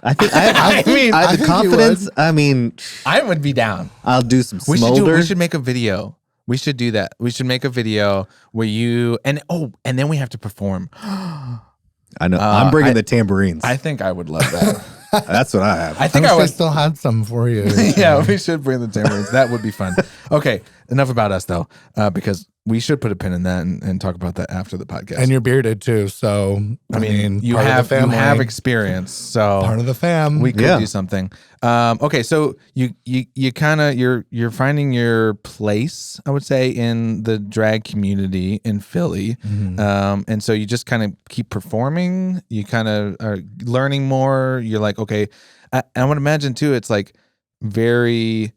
I think I mean, I the confidence. I mean, I would be down. I'll do some We smolder. should make a video. We should do that. We should make a video where you and then we have to perform. I know. I'm bringing the tambourines. I think I would love that. That's what I have. I think I I wish I would. still had some for you. Yeah, we should bring the tambourines. That would be fun. Okay, enough about us though, because we should put a pin in that and talk about that after the podcast. And you're bearded too, so I mean, you part of the have family, experience, so part of the fam. we could do something. Okay, so you kind of you're finding your place, I would say, in the drag community in Philly, and so you just kind of keep performing. You kind of are learning more. You're like, okay, I would imagine too. It's like very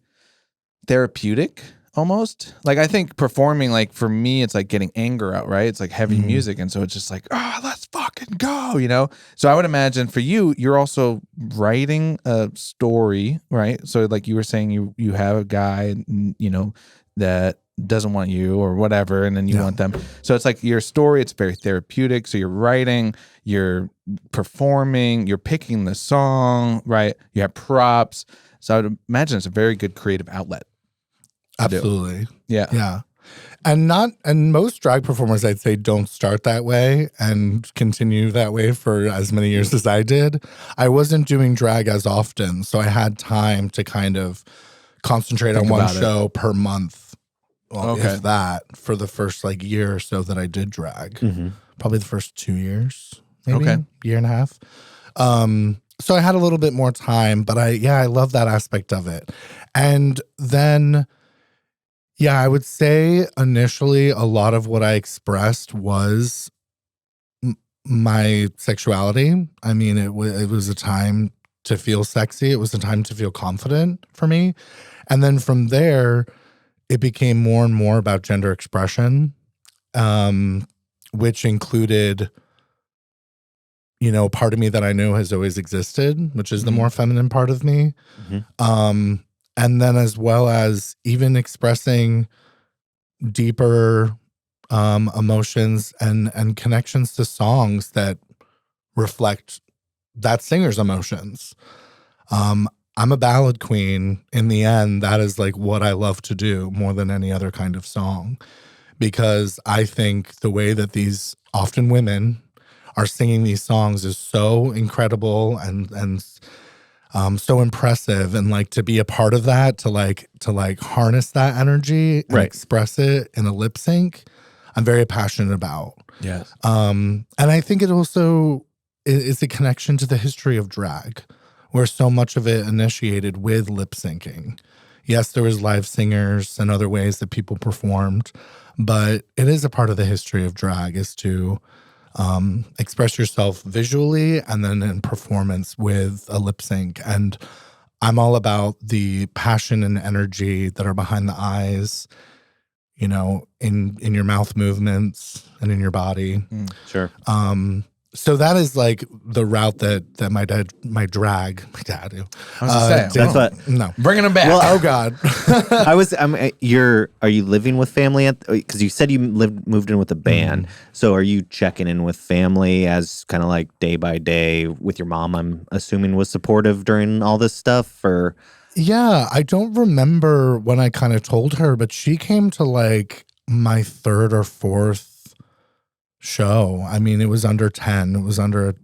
therapeutic. Almost like I think performing, like for me, it's like getting anger out, right? It's like heavy music, and so it's just like, let's fucking go, you know. So I would imagine for you, you're also writing a story, right? So like you were saying, you have a guy, you know, that doesn't want you or whatever, and then you want them. So it's like your story. It's very therapeutic. So you're writing, you're performing, you're picking the song, right? You have props. So I would imagine it's a very good creative outlet. Absolutely. Yeah. And most drag performers, I'd say, don't start that way and continue that way for as many years as I did. I wasn't doing drag as often, so I had time to kind of concentrate on one show per month. Well, if that, for the first like year or so that I did drag. Probably the first 2 years, maybe year and a half. So I had a little bit more time, but I love that aspect of it. And then I would say initially a lot of what I expressed was my sexuality. I mean, it was a time to feel sexy. It was a time to feel confident for me. And then from there, it became more and more about gender expression, which included, you know, part of me that I knew has always existed, which is the more feminine part of me. And then as well as even expressing deeper emotions and connections to songs that reflect that singer's emotions. I'm a ballad queen. In the end, that is like what I love to do more than any other kind of song. Because I think the way that these often women are singing these songs is so incredible and so impressive, and like to be a part of that, to harness that energy and express it in a lip sync, I'm very passionate about. Yes. And I think it also is a connection to the history of drag, where so much of it initiated with lip syncing. Yes, there was live singers and other ways that people performed, but it is a part of the history of drag, is to express yourself visually and then in performance with a lip sync. And I'm all about the passion and energy that are behind the eyes, you know, in your mouth movements and in your body. Sure. So that is like the route that my dad. I was That's what. No, bringing them back. well, oh God. Are you living with family because you said you moved in with a band. So are you checking in with family as kind of like day by day with your mom? I'm assuming was supportive during all this stuff, or Yeah, I don't remember when I kind of told her, but she came to like my third or fourth show. I mean, it was under 10. It was under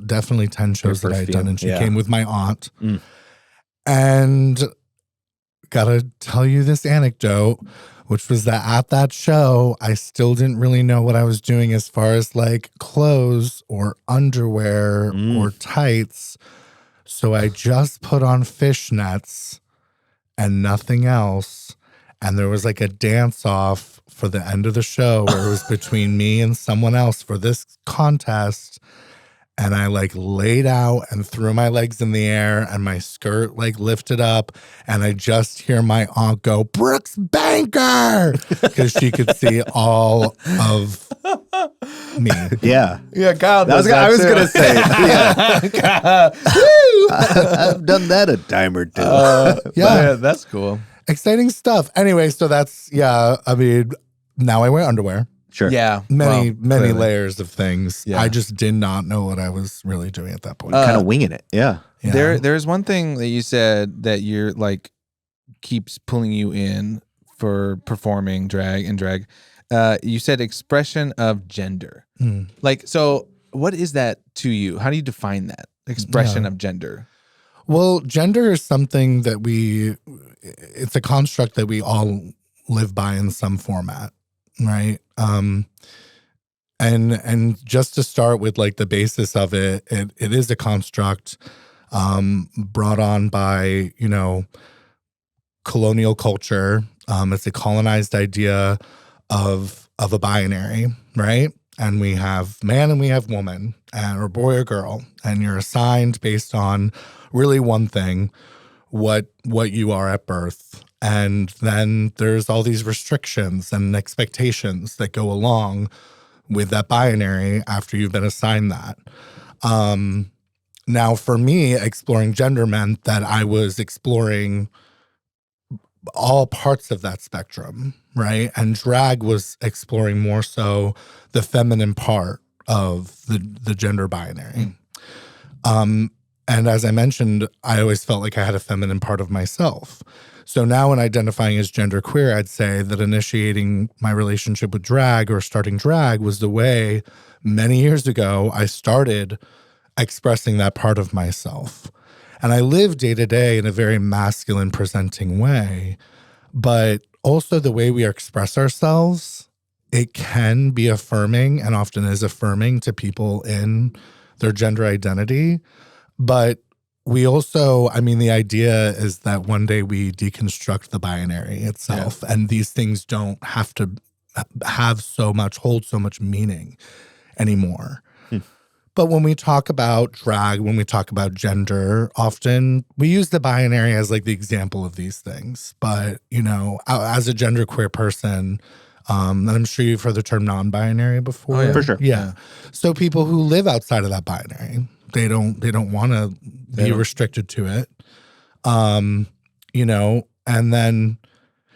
definitely 10 shows that I had done. And she came with my aunt. And gotta tell you this anecdote, which was that at that show, I still didn't really know what I was doing as far as like clothes or underwear or tights. So I just put on fishnets and nothing else. And there was like a dance off for the end of the show where it was between me and someone else for this contest. And I like laid out and threw my legs in the air and my skirt like lifted up. And I just hear my aunt go, "Brooks Banker," because she could see all of me. Yeah. Yeah, God. I was going to say, I've done that a time or two. Yeah, that's cool. Exciting stuff. Anyway, so that's, I mean, now I wear underwear. Sure. Yeah. many clearly. layers of things. Yeah. I just did not know what I was really doing at that point. Kind of winging it. Yeah. Yeah. There's one thing that you said that you're like keeps pulling you in for performing drag. You said expression of gender. Mm. Like, so what is that to you? How do you define that expression Yeah. of gender? Well, gender is something that it's a construct that we all live by in some format, right? And just to start with like the basis of it is a construct brought on by, colonial culture. It's a colonized idea of a binary, right? And we have man and we have woman, or boy or girl, and you're assigned based on really one thing, what you are at birth. And then there's all these restrictions and expectations that go along with that binary after you've been assigned that. Now, for me, exploring gender meant that I was exploring all parts of that spectrum, right? And drag was exploring more so the feminine part of the gender binary. And as I mentioned, I always felt like I had a feminine part of myself. So now when identifying as genderqueer, I'd say that initiating my relationship with drag or starting drag was the way many years ago I started expressing that part of myself. And I live day to day in a very masculine presenting way, but also the way we express ourselves, it can be affirming and often is affirming to people in their gender identity. But we also, the idea is that one day we deconstruct the binary itself, and these things don't have to hold so much meaning anymore. But when we talk about drag, when we talk about gender, often we use the binary as like the example of these things. But, as a genderqueer person, and I'm sure you've heard the term non-binary before. Oh, yeah. For sure. Yeah. So people who live outside of that binary, they don't want to be restricted to it. And then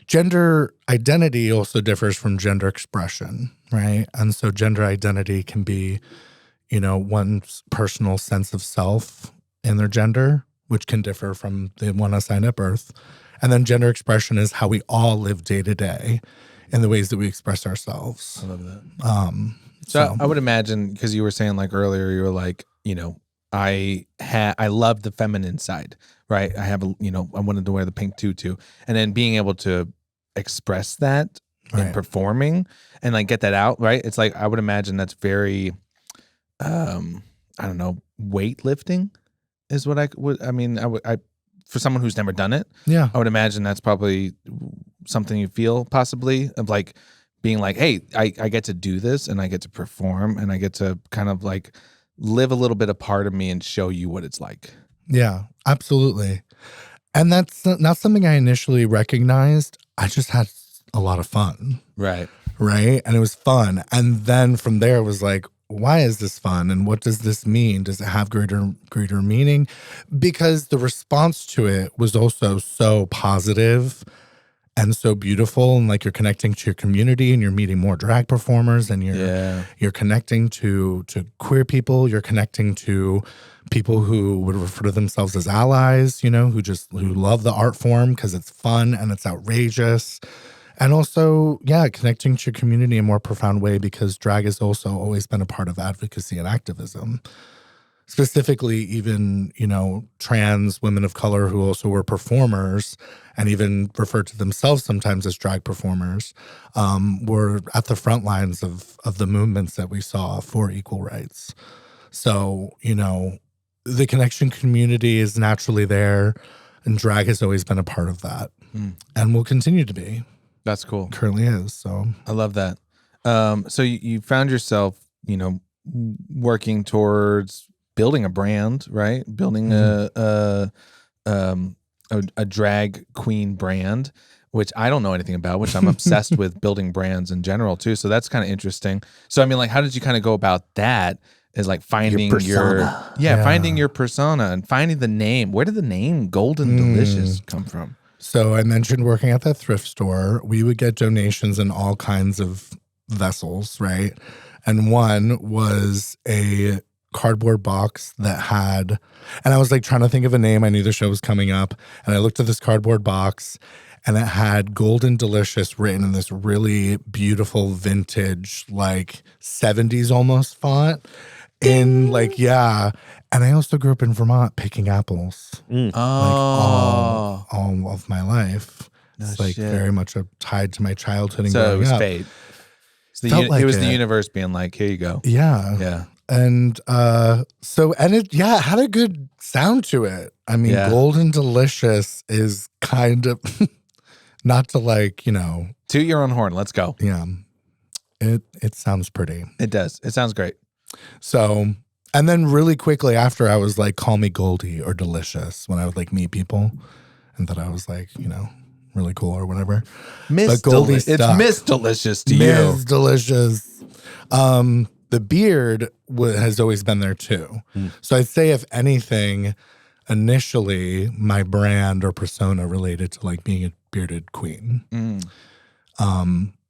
gender identity also differs from gender expression, right? And so gender identity can be, one's personal sense of self in their gender, which can differ from the one assigned at birth. And then gender expression is how we all live day to day in the ways that we express ourselves. I love that. So I would imagine, because you were saying like earlier, you were like, I love the feminine side, right? I have I wanted to wear the pink tutu, and then being able to express that in performing and like get that out, right? It's like, I would imagine that's very, I don't know, weightlifting is what I would, for someone who's never done it, yeah, I would imagine that's probably something you feel possibly of like being like, hey, I get to do this and I get to perform and I get to kind of like live a little bit of part of me and show you what it's like. Yeah, absolutely. And that's not something I initially recognized. I just had a lot of fun. Right. And it was fun. And then from there, it was like, why is this fun? And what does this mean? Does it have greater meaning? Because the response to it was also so positive and so beautiful. And like, you're connecting to your community and you're meeting more drag performers and you're connecting to queer people. You're connecting to people who would refer to themselves as allies, who love the art form because it's fun and it's outrageous. And also, connecting to your community in a more profound way, because drag has also always been a part of advocacy and activism. Specifically, even, trans women of color who also were performers and even referred to themselves sometimes as drag performers, were at the front lines of the movements that we saw for equal rights. So, the connection community is naturally there, and drag has always been a part of that and will continue to be. That's cool. Currently is. So I love that. So you found yourself, working towards building a brand, right? Building a drag queen brand, which I don't know anything about, which I'm obsessed with building brands in general too. So that's kind of interesting. So, like, how did you kind of go about that? Is like finding finding your persona and finding the name. Where did the name Golden Delicious come from? So I mentioned working at that thrift store. We would get donations in all kinds of vessels, right? And one was a cardboard box that had, and I was like trying to think of a name. I knew the show was coming up, and I looked at this cardboard box, and it had Golden Delicious written in this really beautiful vintage, like 70s almost font. In like, yeah. And I also grew up in Vermont picking apples. Oh. All of my life. No It's like shit. very much tied to my childhood and So it growing was up. fate. Felt It was like the it. universe being like, here you go. Yeah. Yeah. And it had a good sound to it. I mean, Yeah. Golden Delicious is kind of not to like, Toot your own horn. Let's go. yeah. It sounds pretty. It does. It sounds great. So, and then really quickly after, I was like, call me Goldie or Delicious when I would like meet people, and that I was like, really cool or whatever. Miss But Goldie It's stuck. Miss Delicious to Ms. you. Delicious. The beard has always been there too. So I'd say if anything, initially my brand or persona related to like being a bearded queen,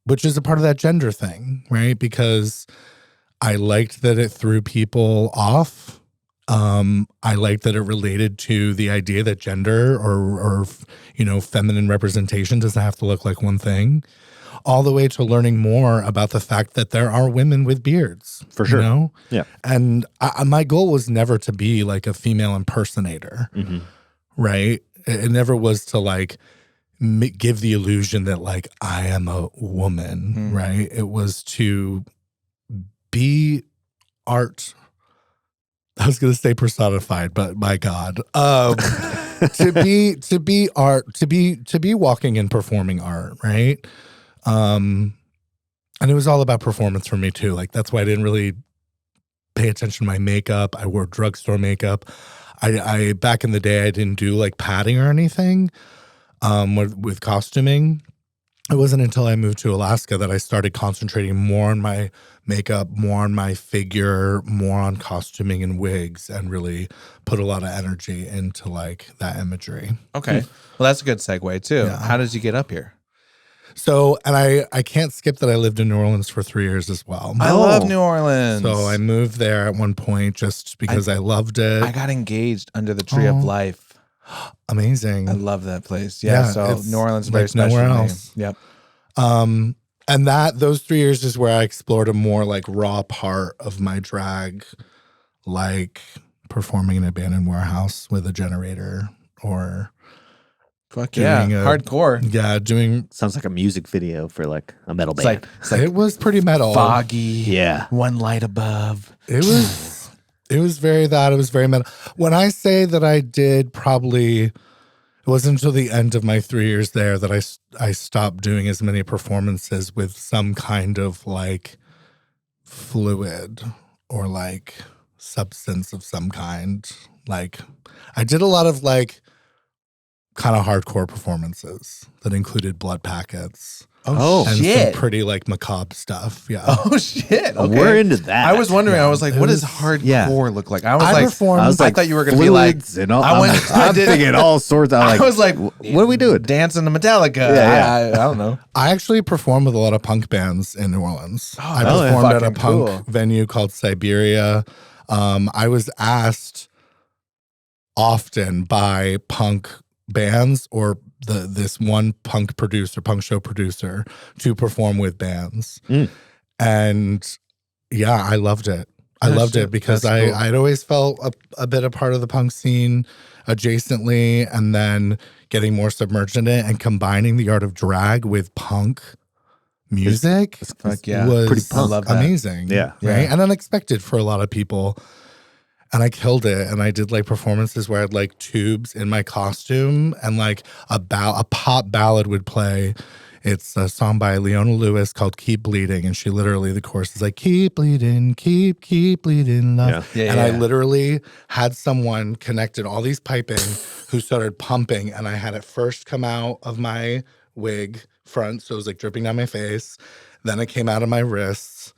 which is a part of that gender thing, right? Because I liked that it threw people off. I liked that it related to the idea that gender or feminine representation doesn't have to look like one thing, all the way to learning more about the fact that there are women with beards. For sure. Yeah. And my goal was never to be like a female impersonator, right? It never was to like give the illusion that like I am a woman, right? It was to be art. I was going to say personified, but my God, to be art, to be walking and performing art, right? And it was all about performance for me too. Like that's why I didn't really pay attention to my makeup. I wore drugstore makeup. I back in the day I didn't do like padding or anything with costuming. It wasn't until I moved to Alaska that I started concentrating more on my makeup, more on my figure, more on costuming and wigs, and really put a lot of energy into like that imagery. Okay. Well, that's a good segue too. Yeah. How did you get up here? So, and I can't skip that I lived in New Orleans for 3 years as well. I love New Orleans. So I moved there at one point just because I loved it. I got engaged under the tree of life. Amazing. I love that place. Yeah. So it's New Orleans is very like special. nowhere to me. else. Yep. And those 3 years is where I explored a more like raw part of my drag, like performing in an abandoned warehouse with a generator or Fuck yeah. Hardcore. doing. Sounds like a music video for like a metal band. It's like It was pretty metal. foggy. Yeah. One light above. It was very that. It was very metal. When I say that I did probably, it wasn't until the end of my 3 years there that I stopped doing as many performances with some kind of like fluid or like substance of some kind. Like I did a lot of like kind of hardcore performances that included blood packets. Oh, And shit. some pretty like macabre stuff. Yeah. Oh shit. Okay. We're into that. I was wondering. I was like, It what does was- hardcore look like? I was I like, performed. I was I like, thought you were gonna be like- fluids and all. I went- I I'm did- thinking all sorts. I was like, what are we doing? dancing to Metallica. Yeah, I don't know. I actually performed with a lot of punk bands in New Orleans. I that's performed at a fucking punk cool. venue called Siberia. I was asked often by punk bands or this one punk show producer to perform with bands. And yeah, I loved it. I loved shit. it because That's cool. I'd always felt a bit a part of the punk scene adjacently, and then getting more submerged in it and combining the art of drag with punk music Fuck yeah. was Pretty punk. I love that. amazing. Yeah. Right. And unexpected for a lot of people. And I killed it. And I did like performances where I had like tubes in my costume and like a pop ballad would play. It's a song by Leona Lewis called Keep Bleeding. And she literally, the chorus is like, keep bleeding, keep bleeding, love. Yeah. And I Yeah. literally had someone connected all these piping who started pumping. And I had it first come out of my wig front. So it was like dripping down my face. Then it came out of my wrists.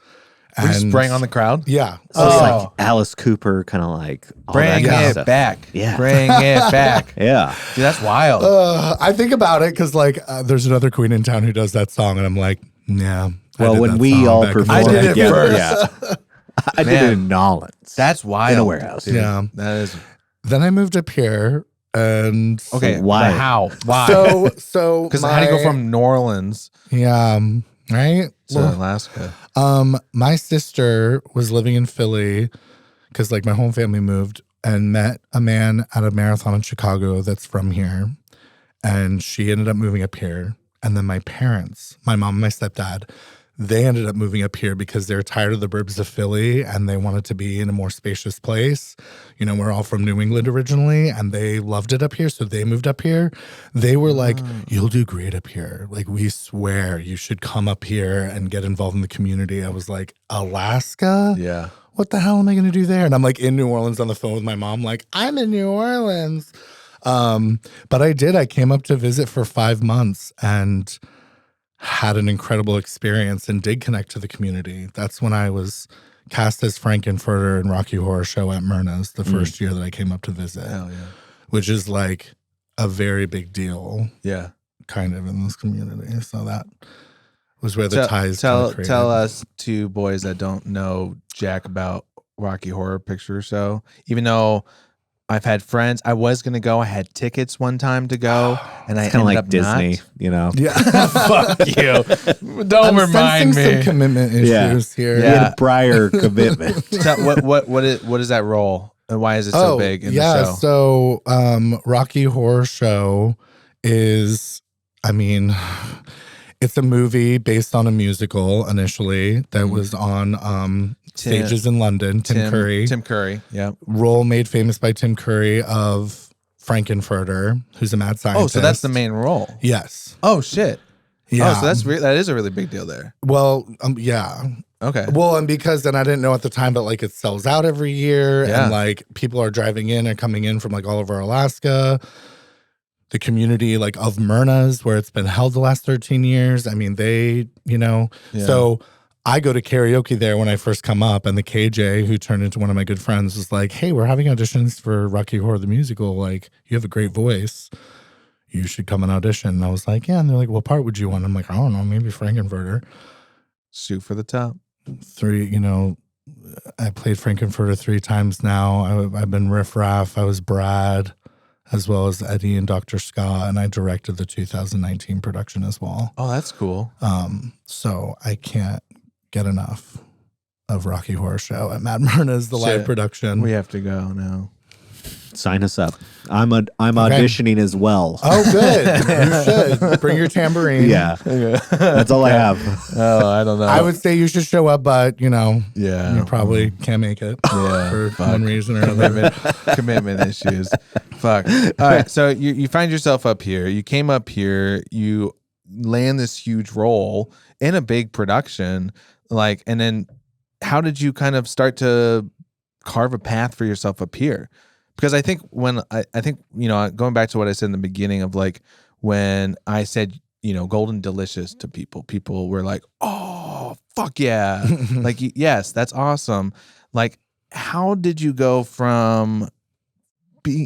Were you spraying on the crowd? Yeah. So it's Oh. like Alice Cooper, kind of like all Bring that kind of it stuff. back. Yeah. Bring it back. Yeah. Dude, that's wild. I think about it because like there's another queen in town who does that song, and I'm like, yeah, Well, did when that we song all back in the performed day. I did it together, first. yeah. I did Man. it in Nolans. That's wild. in a warehouse. Dude. Yeah. That is Then I moved up here, and okay. why? But how? Why? So Because how do you go from New Orleans yeah, right? to Alaska? My sister was living in Philly because like my home family moved and met a man at a marathon in Chicago that's from here. And she ended up moving up here. And then my parents, my mom and my stepdad, they ended up moving up here because they're tired of the burbs of Philly and they wanted to be in a more spacious place. You know, we're all from New England originally and they loved it up here. So they moved up here. They were like, you'll do great up here. Like, we swear you should come up here and get involved in the community. I was like, Alaska? Yeah. What the hell am I going to do there? And I'm like in New Orleans on the phone with my mom, like, I'm in New Orleans. But I did. I came up to visit for 5 months and had an incredible experience and did connect to the community. That's when I was cast as Frankenfurter in Rocky Horror Show at Myrna's the first year that I came up to visit. Hell yeah. Which is like a very big deal, Yeah. kind of, in this community. So that was where the ties kind of created. Tell us two boys that don't know jack about Rocky Horror Picture Show. Even though I've had friends, I was gonna go. I had tickets one time to go, and I It's kind of ended like up Disney, not. you know? Yeah. Fuck you! Don't I'm remind sensing me. some commitment issues here. He had a prior commitment. What is that role, and why is it so big in the show? So Rocky Horror Show is, I mean, it's a movie based on a musical initially that was on stages in London. Tim Curry. Yeah. Role made famous by Tim Curry of Frankenfurter, who's a mad scientist. Oh, so that's the main role. Yes. Oh shit. Yeah. Oh, so that is a really big deal there. Well, yeah. Okay. Well, and because then I didn't know at the time, but like it sells out every year, Yeah. and like people are driving in and coming in from like all over Alaska. The community like of Myrna's where it's been held the last 13 years. I mean, they, you know, so I go to karaoke there when I first come up, and the KJ, who turned into one of my good friends, was like, hey, we're having auditions for Rocky Horror the Musical. Like, you have a great voice. You should come and audition. And I was like, yeah. And they're like, what part would you want? I'm like, I don't know, maybe Frankenfurter. Shoot for the top. I played Frankenfurter 3 times now. I've been Riff Raff. I was Brad, as well as Eddie and Dr. Scott, and I directed the 2019 production as well. Oh, that's cool. So I can't get enough of Rocky Horror Show at Mad Myrna's, the live production. We have to go now. Sign us up. I'm auditioning as well. Oh, good. You should. Bring your tambourine. Yeah. That's all I have. Oh, I don't know. I would say you should show up, but, you probably can't make it for one reason or another. Commitment issues. Fuck. All right. So you find yourself up here. You came up here. You land this huge role in a big production. And then how did you kind of start to carve a path for yourself up here? Because I think going back to what I said in the beginning of like when I said, Golden Delicious to people were like, oh, fuck yeah. Like, yes, that's awesome. Like, how did you go from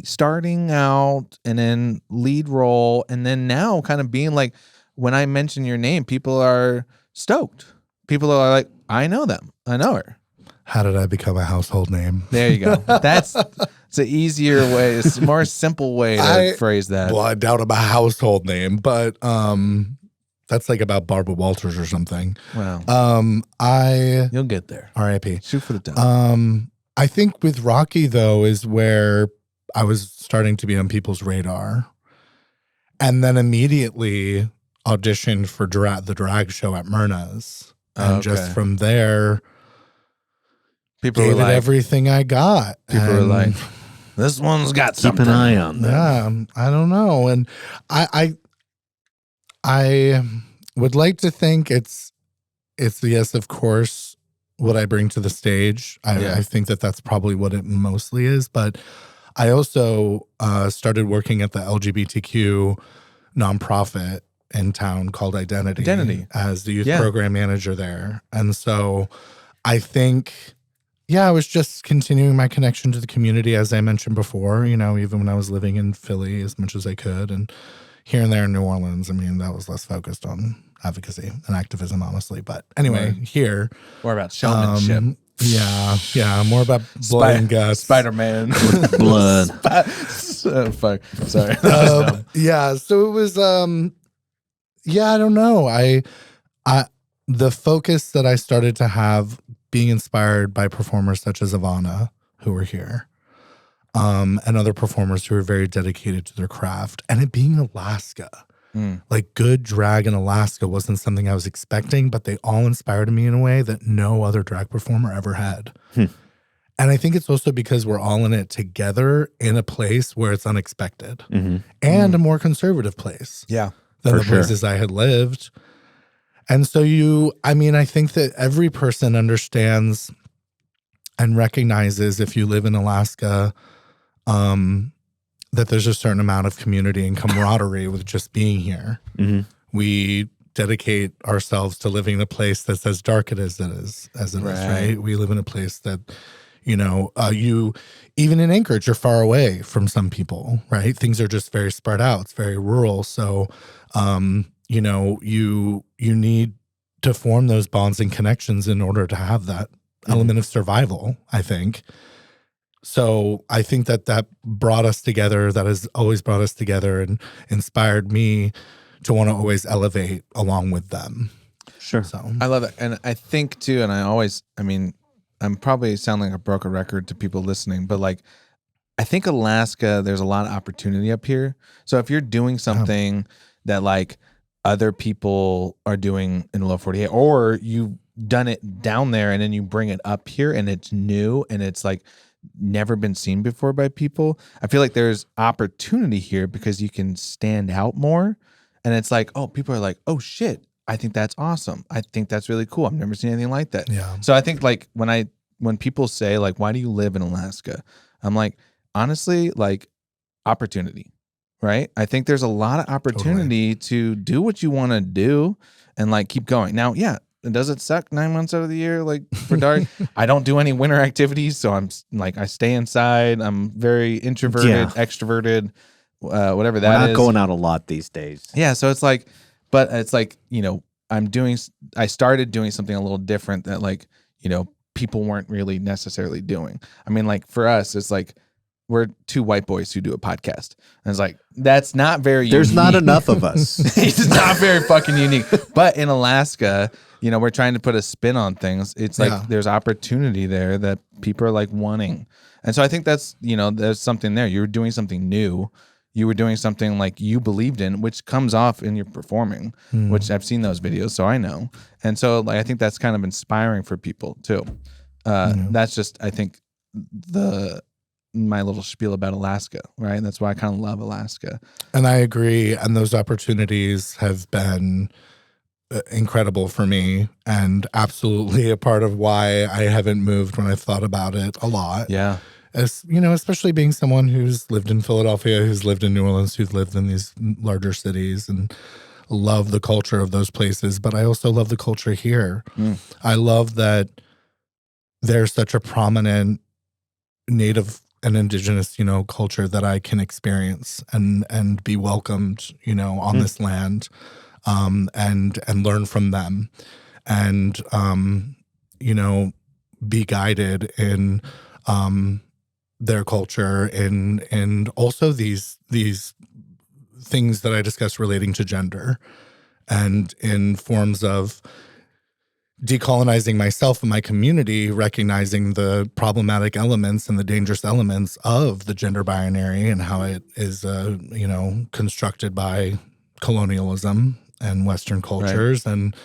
starting out and then lead role and then now kind of being like, when I mention your name, people are stoked. People are like, I know them. I know her. How did I become a household name? There you go. It's an easier way. It's a more simple way to phrase that. Well, I doubt I'm a household name, but that's like about Barbara Walters or something. Wow. You'll get there. R.I.P. Shoot for the top. I think with Rocky, though, is where I was starting to be on people's radar. And then immediately auditioned for the drag show at Myrna's. And just from there, people gave were like, everything I got. People were like, this one's got something. Keep an eye on them. Yeah, I don't know. And I would like to think it's yes, of course, what I bring to the stage. I think that's probably what it mostly is. But I also started working at the LGBTQ nonprofit in town called Identity as the youth program manager there. And so I think, I was just continuing my connection to the community, as I mentioned before, even when I was living in Philly as much as I could. And here and there in New Orleans, I mean, that was less focused on advocacy and activism, honestly. But anyway, Right. here. More about showmanship. Yeah, more about blood and guts. Spider-Man. Blood. Fuck. Sorry. Yeah, so it was I don't know. I the focus that I started to have being inspired by performers such as Ivana, who were here, and other performers who were very dedicated to their craft, and it being Alaska. Like good drag in Alaska wasn't something I was expecting, but they all inspired me in a way that no other drag performer ever had. And I think it's also because we're all in it together in a place where it's unexpected and a more conservative place than the places I had lived. And so I think that every person understands and recognizes if you live in Alaska, that there's a certain amount of community and camaraderie with just being here. We dedicate ourselves to living in a place that's as dark as it is, right? We live in a place that, you even in Anchorage, you're far away from some people, right? Things are just very spread out. It's very rural. So, you need to form those bonds and connections in order to have that element of survival, I think. So I think that brought us together, that has always brought us together and inspired me to want to always elevate along with them. Sure. So I love it. And I think too, and I'm probably sounding like a broken record to people listening, but like, I think Alaska, there's a lot of opportunity up here. So if you're doing something that like other people are doing in the low 48, or you've done it down there and then you bring it up here and it's new and it's like never been seen before by people, I feel like there's opportunity here because you can stand out more. And it's like, oh, people are like, oh shit, I think that's awesome. I think that's really cool. I've never seen anything like that. Yeah. So I think like when people say like, why do you live in Alaska? I'm like, honestly, like opportunity, right? I think there's a lot of opportunity to do what you want to do and like keep going. Now, yeah, does it suck 9 months out of the year? Like for dark, I don't do any winter activities. So I'm like, I stay inside. I'm very introverted, extroverted, whatever that is. We're not going out a lot these days. Yeah. So it's like, but it's like, I started doing something a little different that like, people weren't really necessarily doing. I mean, like for us, it's like, we're two white boys who do a podcast. And it's like, that's not very There's unique. not enough of us. It's not very fucking unique. But in Alaska, we're trying to put a spin on things. It's like there's opportunity there that people are like wanting. And so I think that's, there's something there. You were doing something new. You were doing something like you believed in, which comes off in your performing, which I've seen those videos, so I know. And so like I think that's kind of inspiring for people too. That's just, I think, my little spiel about Alaska, right? That's why I kind of love Alaska. And I agree. And those opportunities have been incredible for me and absolutely a part of why I haven't moved when I've thought about it a lot. Yeah. As especially being someone who's lived in Philadelphia, who's lived in New Orleans, who's lived in these larger cities and love the culture of those places. But I also love the culture here. I love that there's such a prominent Native and Indigenous, culture that I can experience and be welcomed, on this land, and learn from them, and be guided in their culture and also these things that I discussed relating to gender, and in forms of decolonizing myself and my community, recognizing the problematic elements and the dangerous elements of the gender binary and how it is, constructed by colonialism and Western cultures. Right. And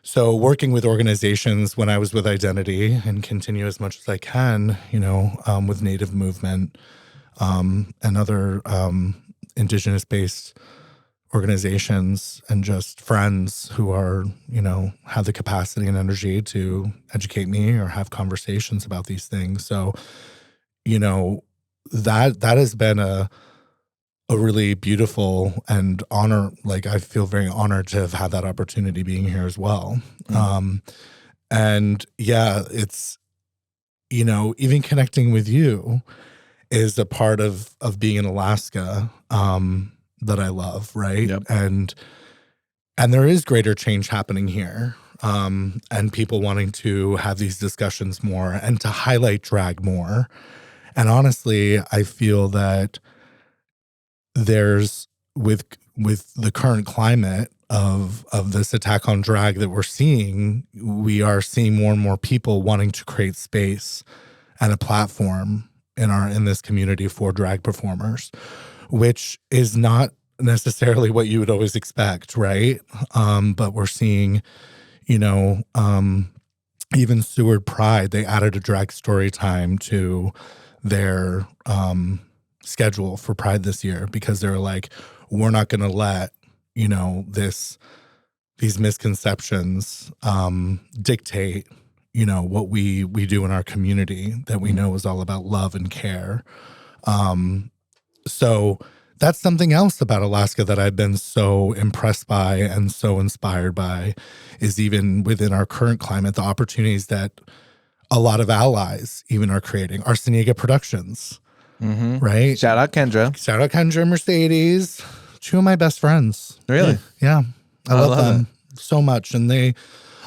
so working with organizations when I was with Identity and continue as much as I can, with Native movement and other Indigenous-based organizations and just friends who are, have the capacity and energy to educate me or have conversations about these things. So, that has been a really beautiful and I feel very honored to have had that opportunity being here as well. And yeah, it's, even connecting with you is a part of being in Alaska, that I love, right? Yep. And And there is greater change happening here, and people wanting to have these discussions more and to highlight drag more. And honestly, I feel that there's with the current climate of this attack on drag that we're seeing, we are seeing more and more people wanting to create space and a platform in this community for drag performers, which is not necessarily what you would always expect, right? But we're seeing, even Seward Pride, they added a drag story time to their schedule for Pride this year because they're like, we're not going to let, these misconceptions dictate, what we do in our community that we know is all about love and care. So that's something else about Alaska that I've been so impressed by and so inspired by is even within our current climate, the opportunities that a lot of allies even are creating. Arseniga Productions, right? Shout out Kendra. Shout out Kendra and Mercedes, two of my best friends. Really? Yeah. I love them so much. And they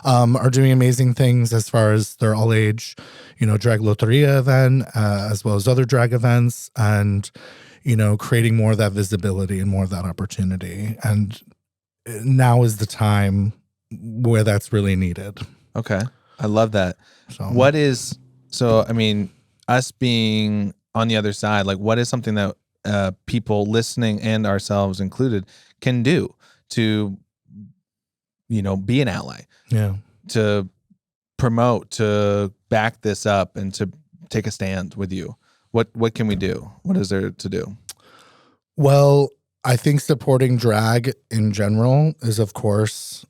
are doing amazing things as far as their all age, drag loteria event, as well as other drag events, and, creating more of that visibility and more of that opportunity. And now is the time where that's really needed. Okay. I love that. So, us being on the other side, like what is something that people listening and ourselves included can do to, be an ally, to promote, to back this up and to take a stand with you? What can we do? What is there to do? Well, I think supporting drag in general is, of course,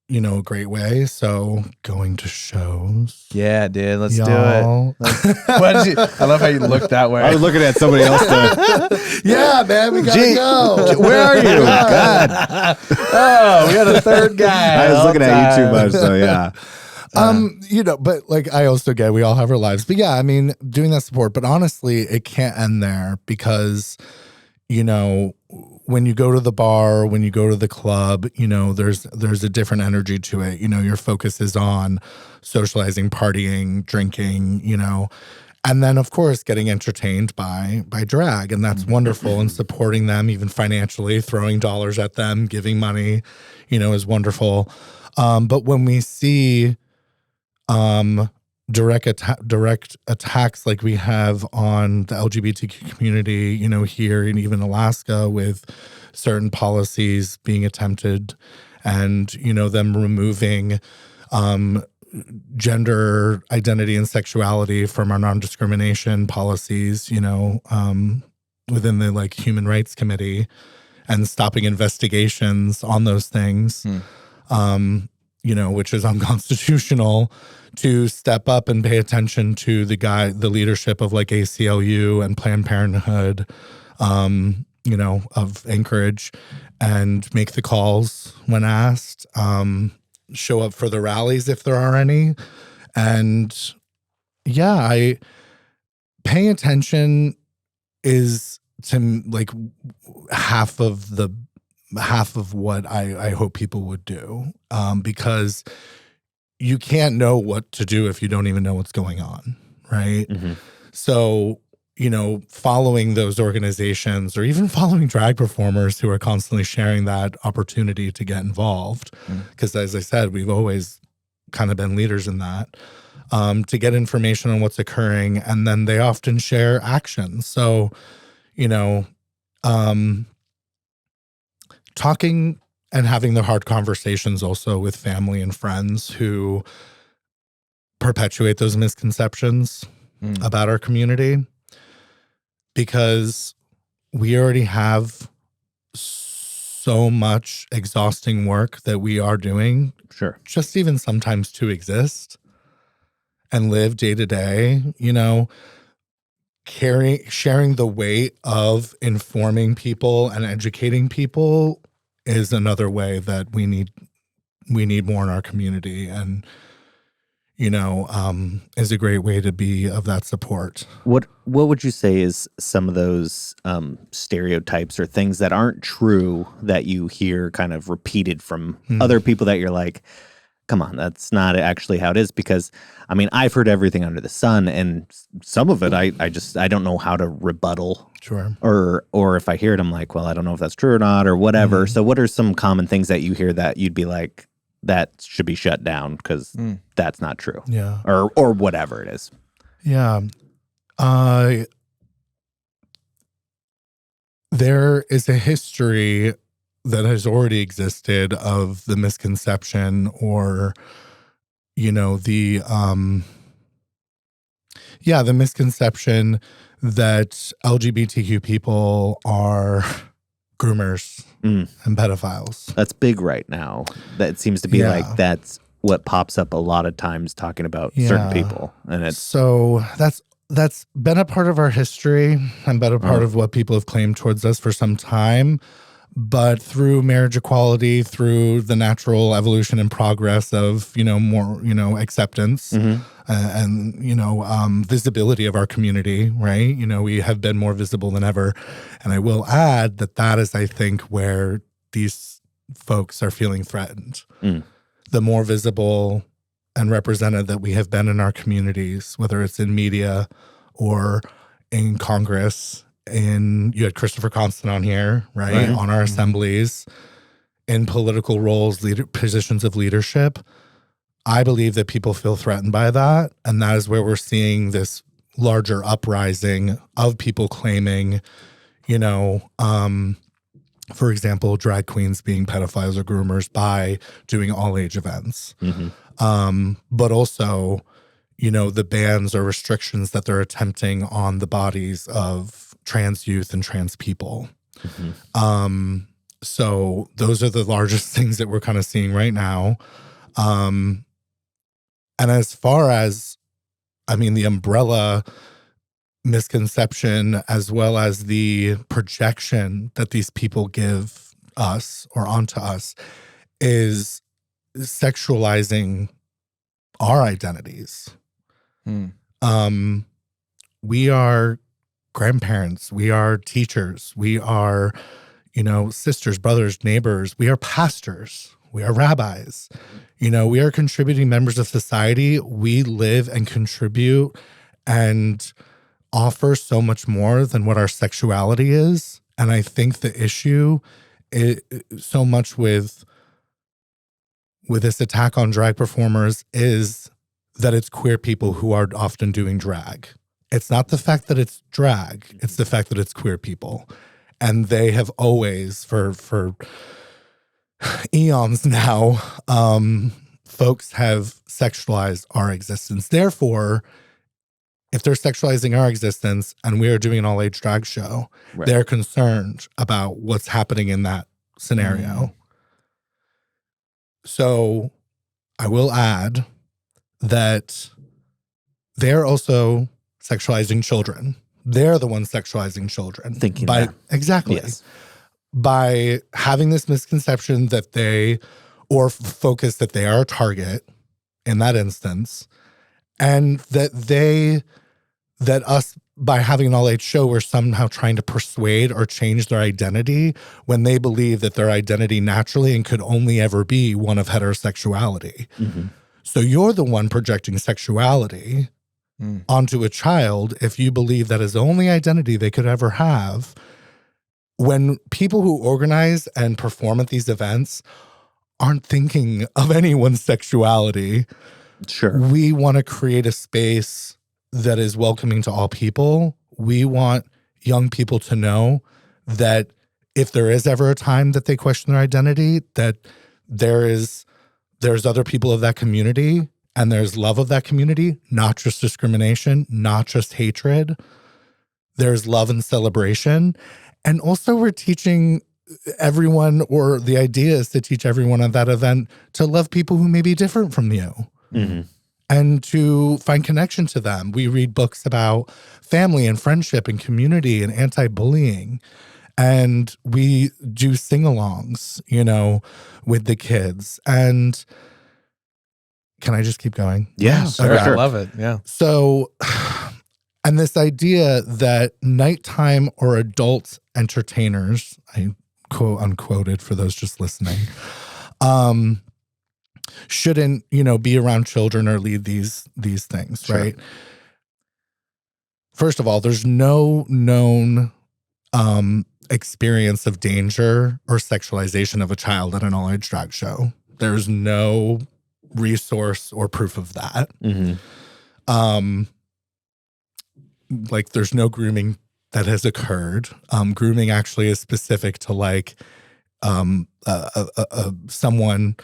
a great way. So going to shows. Yeah, dude, let's Y'all. do it. I love how you looked that way. I was looking at somebody else to. Yeah, man, we gotta go. Where are you? God. Oh, we got a third guy. I was looking at you too much, so yeah. But like I also get, we all have our lives. But yeah, doing that support. But honestly, it can't end there because, when you go to the bar, when you go to the club, there's a different energy to it. Your focus is on socializing, partying, drinking, and then of course getting entertained by drag. And that's wonderful. And supporting them even financially, throwing dollars at them, giving money, is wonderful. But when we see direct attacks like we have on the LGBTQ community, here and even Alaska, with certain policies being attempted and, them removing gender identity and sexuality from our non-discrimination policies, within the Human Rights Committee and stopping investigations on those things, which is unconstitutional, to step up and pay attention to the leadership of ACLU and Planned Parenthood, of Anchorage, and make the calls when asked, show up for the rallies if there are any. And yeah, paying attention is to half of what I hope people would do, because you can't know what to do if you don't even know what's going on, right? Mm-hmm. So, following those organizations or even following drag performers who are constantly sharing that opportunity to get involved, because as I said, we've always kind of been leaders in that, to get information on what's occurring, and then they often share actions. So, talking and having the hard conversations also with family and friends who perpetuate those misconceptions about our community, because we already have so much exhausting work that we are doing. Sure. Just even sometimes to exist and live day to day, sharing the weight of informing people and educating people is another way that we need more in our community. And, is a great way to be of that support. What would you say is some of those stereotypes or things that aren't true that you hear kind of repeated from other people that you're like, come on, that's not actually how it is? Because I mean, I've heard everything under the sun, and some of it I don't know how to rebuttal. Sure. Or if I hear it, I'm like, well, I don't know if that's true or not, or whatever. So what are some common things that you hear that you'd be like, that should be shut down because that's not true? Yeah. Or whatever it is. Yeah. There is a history that has already existed of the misconception or, the misconception that LGBTQ people are groomers and pedophiles. That's big right now. That seems to be like that's what pops up a lot of times talking about certain people. And it's so that's been a part of our history and been a part of what people have claimed towards us for some time. But through marriage equality, through the natural evolution and progress of, more, acceptance and, visibility of our community, right? We have been more visible than ever. And I will add that is, I think, where these folks are feeling threatened. The more visible and represented that we have been in our communities, whether it's in media or in Congress. You had Christopher Constant on here, right? On our assemblies, in political roles, positions of leadership. I believe that people feel threatened by that. And that is where we're seeing this larger uprising of people claiming, for example, drag queens being pedophiles or groomers by doing all age events. But also, the bans or restrictions that they're attempting on the bodies of trans youth and trans people. So those are the largest things that we're kind of seeing right now. And as far as, the umbrella misconception, as well as the projection that these people give us or onto us, is sexualizing our identities. We are grandparents, we are teachers, we are, sisters, brothers, neighbors, we are pastors, we are rabbis, we are contributing members of society. We live and contribute and offer so much more than what our sexuality is. And I think the issue is so much with this attack on drag performers is that it's queer people who are often doing drag. It's not the fact that it's drag, it's the fact that it's queer people. And they have always, for eons now, folks have sexualized our existence. Therefore, if they're sexualizing our existence and we are doing an all-age drag show, they're concerned about what's happening in that scenario. So I will add that they're also sexualizing children. They're the ones sexualizing children. Thinking that. Exactly. Yes. By having this misconception that they, or focus that they are a target in that instance, and that us, by having an all-age show, we're somehow trying to persuade or change their identity when they believe that their identity naturally and could only ever be one of heterosexuality. So you're the one projecting sexuality onto a child if you believe that is the only identity they could ever have. When people who organize and perform at these events aren't thinking of anyone's sexuality, we want to create a space that is welcoming to all people. We want young people to know that if there is ever a time that they question their identity, that there's other people of that community and there's love of that community, not just discrimination, not just hatred. There's love and celebration. And also we're teaching everyone, or the idea is to teach everyone at that event to love people who may be different from you. And to find connection to them. We read books about family and friendship and community and anti-bullying. And we do sing-alongs, with the kids. And Can I just keep going? Yeah, Sure. sure. I love it. Yeah. So, and this idea that nighttime or adult entertainers, I quote unquoted for those just listening, shouldn't, be around children or lead these things, Sure. right? First of all, there's no known experience of danger or sexualization of a child at an all-age drag show. There's no resource or proof of that. Like there's no grooming that has occurred. Grooming actually is specific to like someone,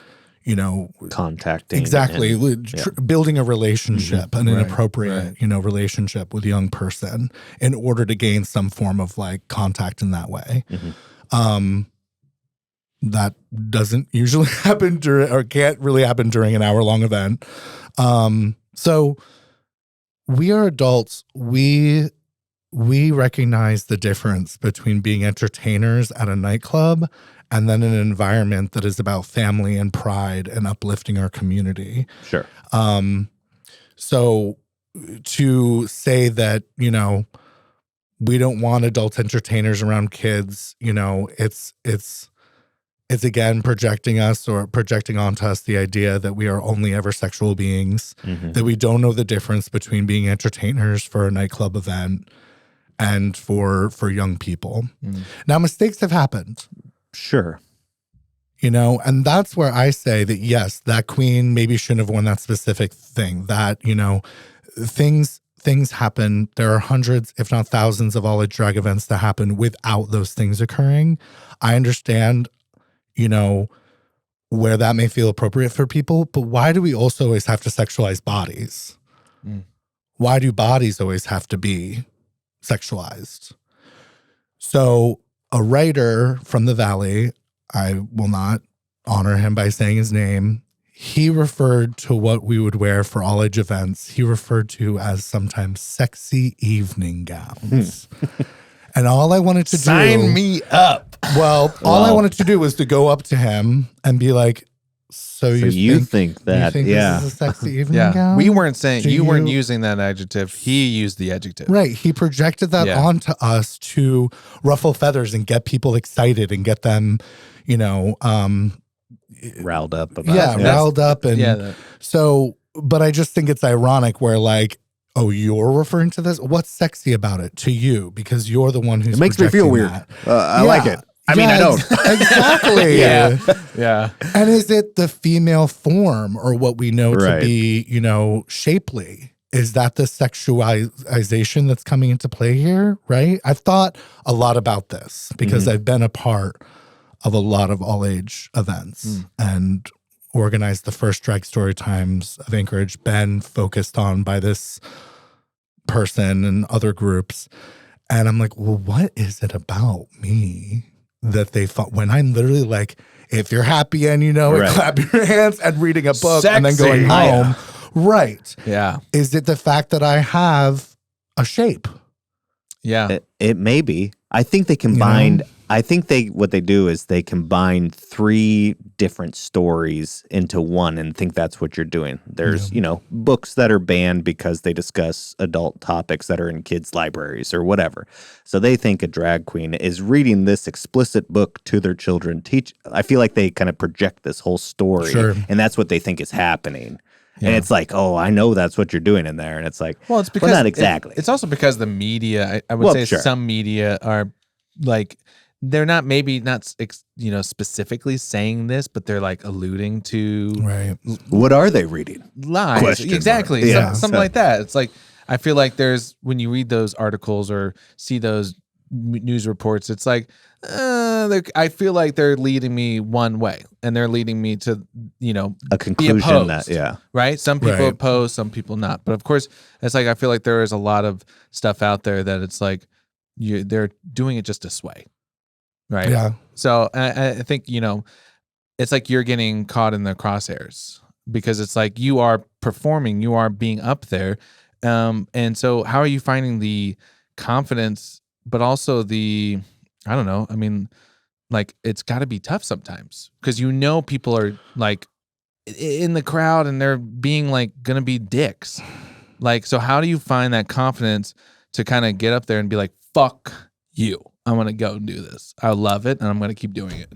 Contacting. exactly building a relationship, an Right, inappropriate, relationship with a young person in order to gain some form of like contact in that way. That doesn't usually happen during, or can't really happen during an hour-long event. So we are adults. We recognize the difference between being entertainers at a nightclub and then an environment that is about family and pride and uplifting our community. Sure. So to say that, we don't want adult entertainers around kids, it's again projecting onto us the idea that we are only ever sexual beings, that we don't know the difference between being entertainers for a nightclub event and for young people. Now, mistakes have happened. Sure. And that's where I say that, yes, that queen maybe shouldn't have won that specific thing. That, things happen. There are hundreds, if not thousands, of all-age drag events that happen without those things occurring. I understand, where that may feel appropriate for people, but why do we also always have to sexualize bodies? Why do bodies always have to be sexualized? So a writer from the Valley, I will not honor him by saying his name, he referred to what we would wear for all-age events. He referred to as sometimes sexy evening gowns. And all I wanted to Sign me up. Well, all I wanted to do was to go up to him and be like, so you think that, this is a sexy evening gown? We weren't saying, Do you weren't you- using that adjective. He used the adjective. Right. He projected that onto us to ruffle feathers and get people excited and get them, riled up about riled up. And that- but I just think it's ironic where like, oh, you're referring to this? What's sexy about it to you? Because you're the one who's It makes me feel projecting weird. that. I like it. I mean, I don't. Exactly. Yeah. And is it the female form or what we know to Right. be, shapely? Is that the sexualization that's coming into play here? Right. I've thought a lot about this because I've been a part of a lot of all age events and organized the first drag story times of Anchorage, been focused on by this person and other groups. And I'm like, well, what is it about me that they thought when I'm literally like, if you're happy and and clap your hands and reading a book and then going home. Right. Yeah. Is it the fact that I have a shape? Yeah. It may be. I think they combined. I think what they do is they combine 3 different stories into one and think that's what you're doing. There's, books that are banned because they discuss adult topics that are in kids' libraries or whatever. So they think a drag queen is reading this explicit book to their children. I feel like they kind of project this whole story, and that's what they think is happening. And it's like, oh, I know that's what you're doing in there. And it's like, well, it's because not exactly. It's also because the media, I would say some media are like, they're not specifically saying this, but they're like alluding to what are they reading? Lies. Question Exactly. mark. Yeah. Something like that. It's like, I feel like when you read those articles or see those news reports, it's like, I feel like they're leading me one way and they're leading me to, a conclusion be opposed, that, right? Some people oppose, some people not. But of course, it's like, I feel like there is a lot of stuff out there that it's like, they're doing it just to sway. Right. Yeah. So I think, it's like you're getting caught in the crosshairs because it's like you are performing, you are being up there. And so how are you finding the confidence, but also I don't know. I mean, like it's got to be tough sometimes because people are like in the crowd and they're being like gonna be dicks. Like, so how do you find that confidence to kind of get up there and be like, fuck you, I'm gonna go and do this, I love it, and I'm gonna keep doing it?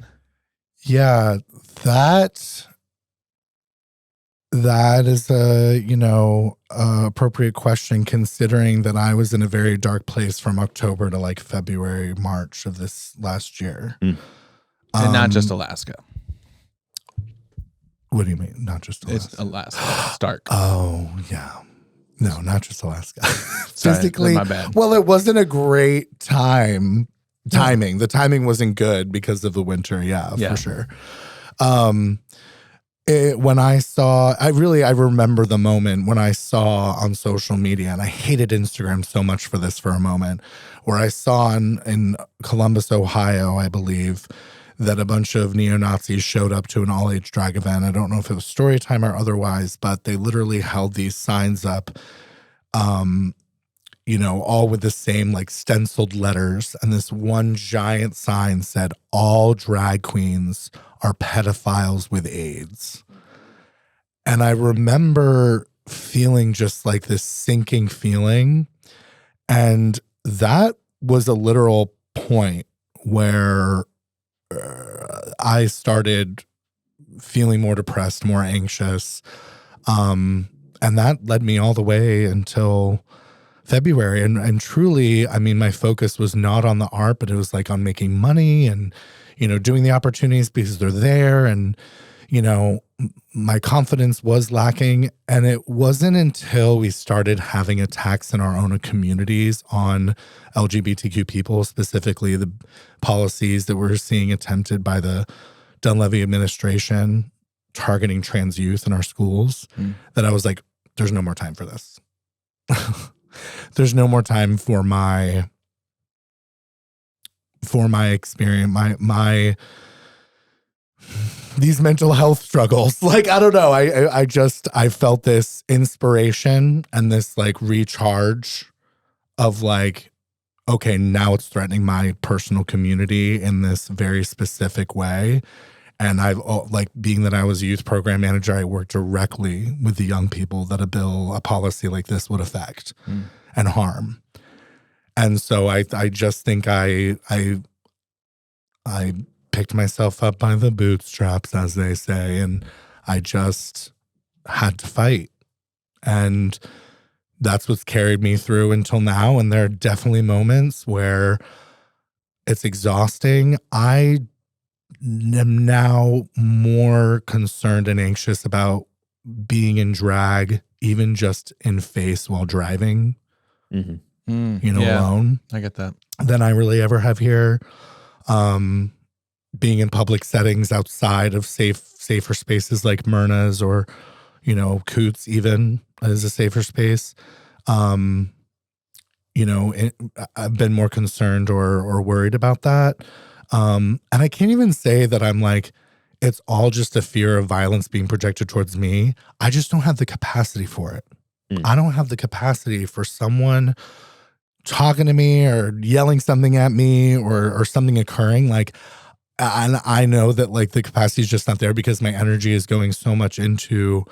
Yeah, that is a, appropriate question, considering that I was in a very dark place from October to like February, March of this last year. And not just Alaska. What do you mean? Not just Alaska? It's Alaska. It's dark. Oh, yeah. No, not just Alaska. Sorry, Physically, my bad. well, it wasn't a great timing. The timing wasn't good because of the winter. Yeah, for sure. When I saw, I remember the moment when I saw on social media, and I hated Instagram so much for this for a moment, where I saw in Columbus, Ohio, I believe, that a bunch of neo-Nazis showed up to an all-age drag event. I don't know if it was story time or otherwise, but they literally held these signs up, all with the same like stenciled letters. And this one giant sign said, "All drag queens are pedophiles with AIDS." And I remember feeling just like this sinking feeling. And that was a literal point where I started feeling more depressed, more anxious. And that led me all the way until February. And truly, I mean, my focus was not on the art, but it was like on making money and, doing the opportunities because they're there. And, my confidence was lacking. And it wasn't until we started having attacks in our own communities on LGBTQ people, specifically the policies that we're seeing attempted by the Dunleavy administration targeting trans youth in our schools, that I was like, there's no more time for this. There's no more time for my experience, my these mental health struggles. Like, I don't know. I felt this inspiration and this like recharge of like, okay, now it's threatening my personal community in this very specific way. And I've like, being that I was a youth program manager, I worked directly with the young people that a policy like this would affect and harm. And so I just think I picked myself up by the bootstraps, as they say, and I just had to fight. And that's what's carried me through until now. And there are definitely moments where it's exhausting. I am now more concerned and anxious about being in drag, even just in face while driving, alone. I get that. Than I really ever have here. Being in public settings outside of safer spaces like Myrna's or, Coots even is a safer space. I've been more concerned or worried about that. And I can't even say that I'm like, it's all just a fear of violence being projected towards me. I just don't have the capacity for it. I don't have the capacity for someone talking to me or yelling something at me or something occurring. Like, and I know that like the capacity is just not there because my energy is going so much into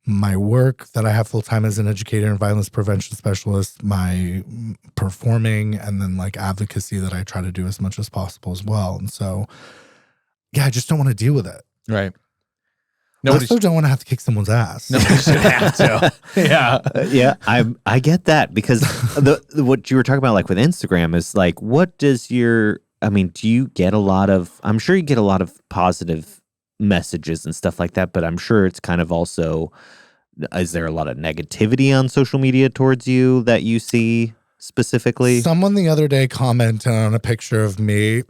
my work that I have full time as an educator and violence prevention specialist, my performing, and then like advocacy that I try to do as much as possible as well. And so, yeah, I just don't want to deal with it. Right. I also don't want to have to kick someone's ass. Nobody should have to. Yeah, I get that because what you were talking about, like with Instagram, is like, do you get a lot of? I'm sure you get a lot of positive messages and stuff like that, but I'm sure it's kind of also, is there a lot of negativity on social media towards you that you see specifically? Someone the other day commented on a picture of me.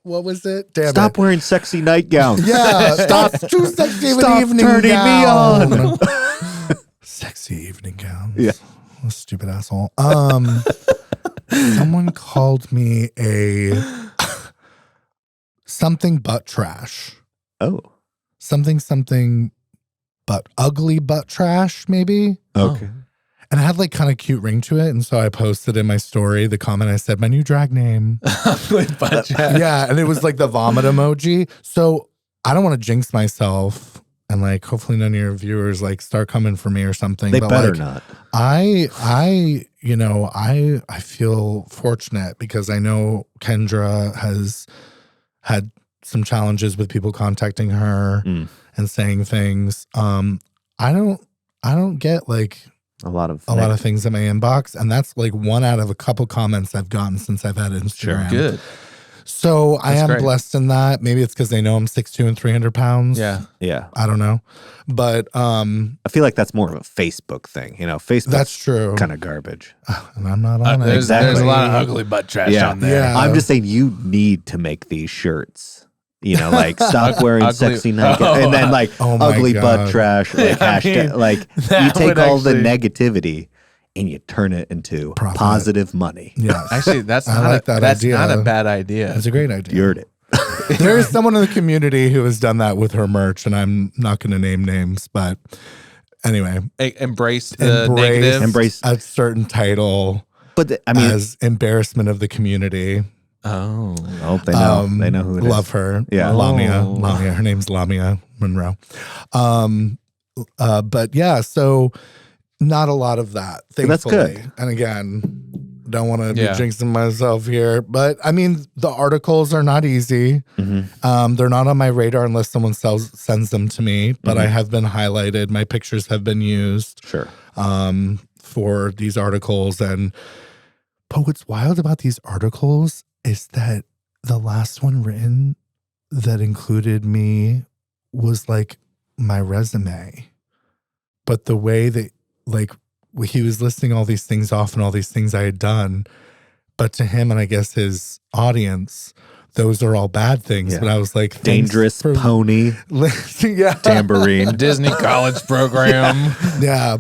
What was it? Stop wearing sexy nightgowns. Yeah, stop too sexy of an evening turning gown. me on. Sexy evening gowns. Yeah. What a stupid asshole. Someone called me a something but trash. Oh. Something but ugly but trash, maybe. Okay. And it had like kind of cute ring to it. And so I posted in my story the comment, I said, my new drag name. Yeah. And it was like the vomit emoji. So I don't want to jinx myself and like hopefully none of your viewers like start coming for me or something. They but better like, not. I feel fortunate because I know Kendra has had some challenges with people contacting her and saying things. I don't get like A lot of things in my inbox, and that's like one out of a couple comments I've gotten since I've had Instagram. Good. So I am great. blessed in that. Maybe it's because they know I'm 6'2" and 300 pounds. Yeah. I don't know. But I feel like that's more of a Facebook thing. You know, Facebook. That's true. Kind of garbage. And I'm not on it. There's a lot of ugly butt trash on there. Yeah. I'm just saying you need to make these shirts. You know, like stop wearing sexy nightgown, and then like Oh my ugly butt God. trash, like hashtag, like you take would all the actually- negativity and you turn it into Profit. positive money. Yes. Actually, that's I not like that that's idea. not a bad idea. It's a great idea. You heard it. There is someone in the community who has done that with her merch, and I'm not going to name names, but anyway, Embrace the negative. Embrace- a certain title But I mean, as embarrassment of the community. Oh. oh, they know. They know who it is. Love her. Yeah. Lamia. Her name's Lamia Monroe. But yeah, so not a lot of that. Thankfully. That's good. And again, don't want to be Yeah. jinxing myself here, but I mean, the articles are not easy. They're not on my radar unless someone sends them to me, but I have been highlighted. My pictures have been used Sure. for these articles. But what's wild about these articles is that the last one written that included me was like my resume. But the way that like he was listing all these things off and all these things I had done, but to him and I guess his audience, those are all bad things. Yeah. But I was like, Dangerous thanks for pony yeah. tambourine. Disney college program. Yeah.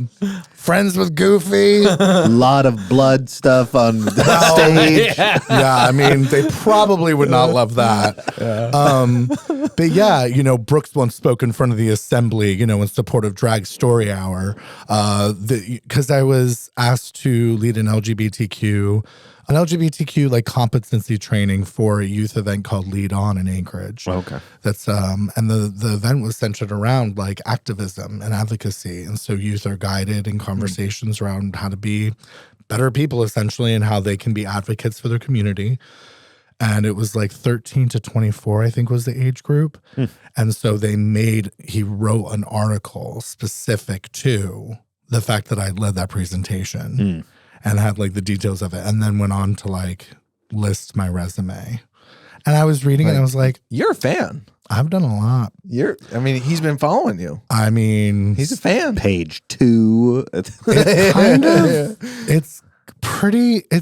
Friends with Goofy. A lot of blood stuff on the stage. Yeah, I mean, they probably would not love that. But yeah, you know, Brooks once spoke in front of the assembly, you know, in support of Drag Story Hour, because I was asked to lead an LGBTQ like competency training for a youth event called Lead On in Anchorage. Okay. That's and the event was centered around like activism and advocacy, and so youth are guided in conversations around how to be better people essentially and how they can be advocates for their community. And it was like 13 to 24, I think was the age group. And so he wrote an article specific to the fact that I led that presentation and had like the details of it, and then went on to like list my resume. And I was reading it and I was like, You're a fan. I've done a lot. He's been following you. I mean, He's a fan. Page 2. it's kind of, it's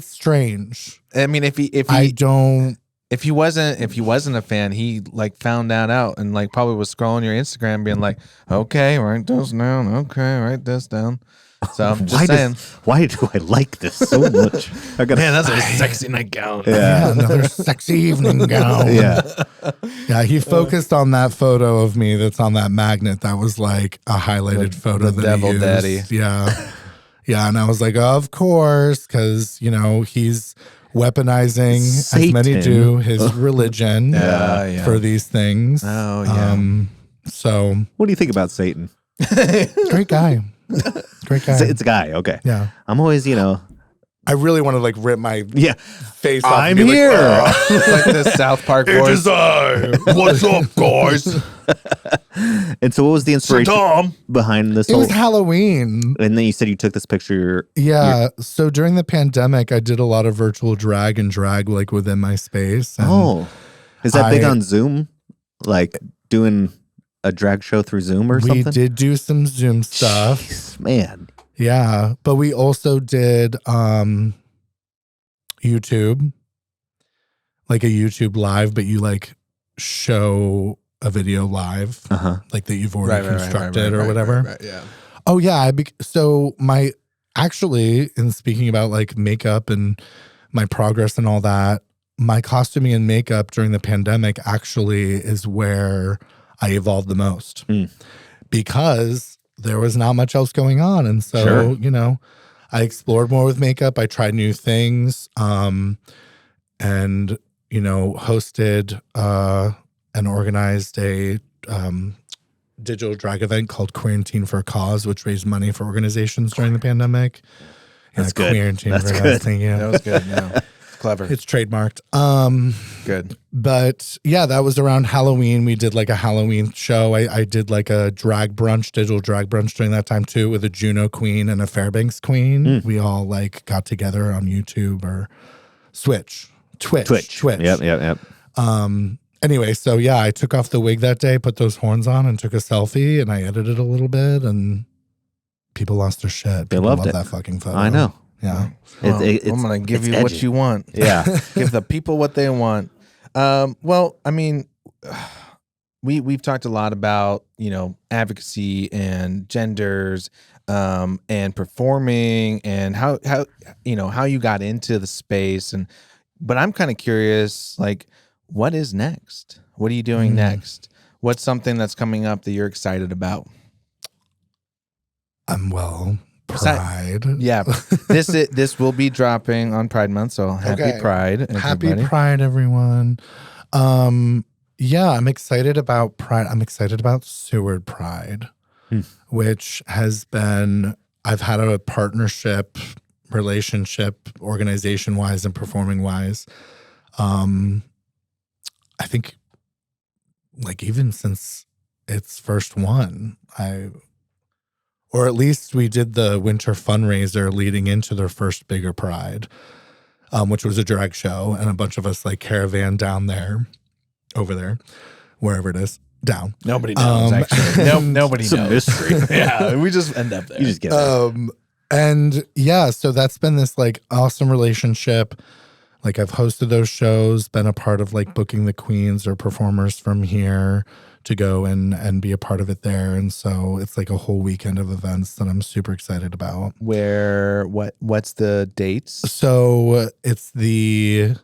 strange. I mean, if he wasn't a fan, he like found that out and like probably was scrolling your Instagram being like, okay, write this down. Okay, write this down. So I'm just saying. Why do I like this so much? I gotta, Man, that's a sexy nightgown. Yeah, another sexy evening gown. Yeah, he focused on that photo of me that's on that magnet. That was like a highlighted photo the that he devil used. daddy. Yeah. Yeah, and I was like, of course, because, you know, he's weaponizing, as many Satan. do, his religion Yeah. for these things. Oh, yeah. So, what do you think about Satan? great guy. Great guy. It's a guy. Okay. Yeah. I'm always, you know. I really want to like rip my Yeah. face off. I'm and be here. Like, It's like the South Park voice. What's up, guys? And so, what was the inspiration behind this it whole? was Halloween. And then you said you took this picture. Yeah. So during the pandemic, I did a lot of virtual drag like within my space. And Is that big I- on Zoom? Like doing a drag show through Zoom or something? we did do some Zoom stuff. Jeez, man. Yeah. But we also did YouTube, like a YouTube live, but you like show a video live, like that you've already constructed or whatever. Yeah. Oh yeah, so actually, in speaking about like makeup and my progress and all that, my costuming and makeup during the pandemic actually is where I evolved the most because there was not much else going on. And so, you know, I explored more with makeup. I tried new things and, you know, hosted and organized a digital drag event called Quarantine for a Cause, which raised money for organizations during the pandemic. That's good. Quarantine That's for a good. Cause, thank you. That was good. Yeah. Clever. It's trademarked. Good. But yeah, that was around Halloween. We did like a Halloween show. I did like a drag brunch, digital drag brunch during that time too, with a Juno queen and a Fairbanks queen. We all like got together on YouTube or Twitch. Yep. Anyway, so yeah, I took off the wig that day, put those horns on, and took a selfie, and I edited a little bit, and people lost their shit. They People loved love it. that fucking photo. I know. Yeah. Well, It's- I'm going to give it's you what edgy. you want. Yeah. Give the people what they want. Well, I mean, we've talked a lot about, advocacy and genders, and performing and how you got into the space. But I'm kind of curious, like, what is next? What are you doing next? What's something that's coming up that you're excited about? Pride. Yeah, this will be dropping on Pride Month, so happy Okay. Pride, everybody. Happy Pride, everyone. Yeah, I'm excited about Pride. I'm excited about Seward Pride, which has been, I've had a partnership, relationship, organization-wise and performing-wise. I think, like, even since its first one, or at least we did the winter fundraiser leading into their first bigger Pride, which was a drag show, and a bunch of us like caravan down there, over there, wherever it is, down. Nobody knows, actually. Nobody It's a knows. mystery. Yeah, we just end up there. You just get there. And yeah, so that's been this like awesome relationship. Like I've hosted those shows, been a part of like booking the queens or performers from here to go and be a part of it there. And so it's like a whole weekend of events that I'm super excited about. What's the dates? So it's the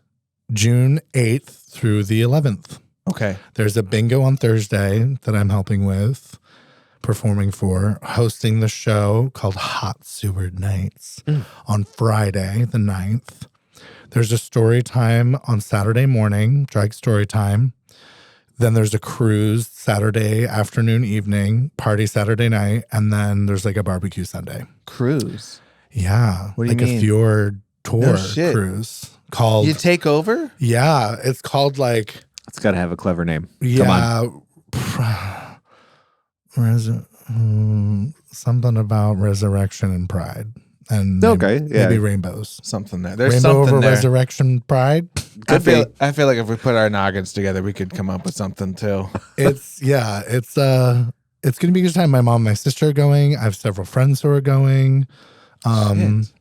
June 8th through the 11th. Okay. There's a bingo on Thursday that I'm helping with, performing for, hosting the show called Hot Seward Nights on Friday, the 9th. There's a story time on Saturday morning, drag story time. Then there's a cruise Saturday afternoon, evening, party Saturday night, and then there's like a barbecue Sunday. Cruise. Yeah. What do you like mean? a fjord tour No shit. cruise called. You take over? Yeah. It's called like. It's got to have a clever name. Yeah. Where is it? Something about resurrection and pride. And Okay, yeah. maybe rainbows. Something there. There's Rainbow something over there. resurrection pride. I feel like if we put our noggins together, we could come up with something too. It's gonna be a good time. My mom and my sister are going. I have several friends who are going. Shit.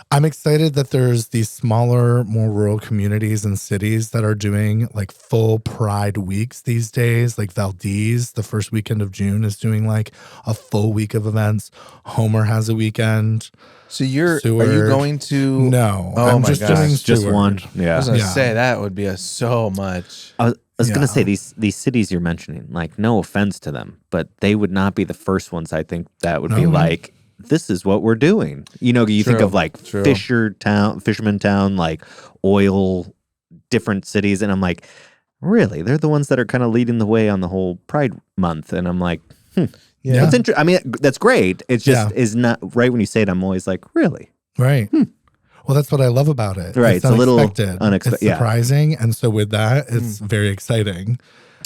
I'm excited that there's these smaller, more rural communities and cities that are doing like full Pride weeks these days. Like Valdez, the first weekend of June, is doing like a full week of events. Homer has a weekend. So are you Seward. going to? No, Oh I'm my just gosh, doing Just Seward. one. I Yeah. was gonna Yeah. say that would be so much. I was going Yeah. to say these cities you're mentioning, like no offense to them, but they would not be the first ones I think that would be No. like, this is what we're doing. You think True, of like true. Fisherman Town, like oil, different cities. And I'm like, really? They're the ones that are kind of leading the way on the whole Pride month. And I'm like, Yeah. that's interesting. I mean, that's great. It's just Yeah. is not right when you say it. I'm always like, really? Right. Well, that's what I love about it. Right, it's a little unexpected, It's yeah. surprising. And so with that, it's very exciting.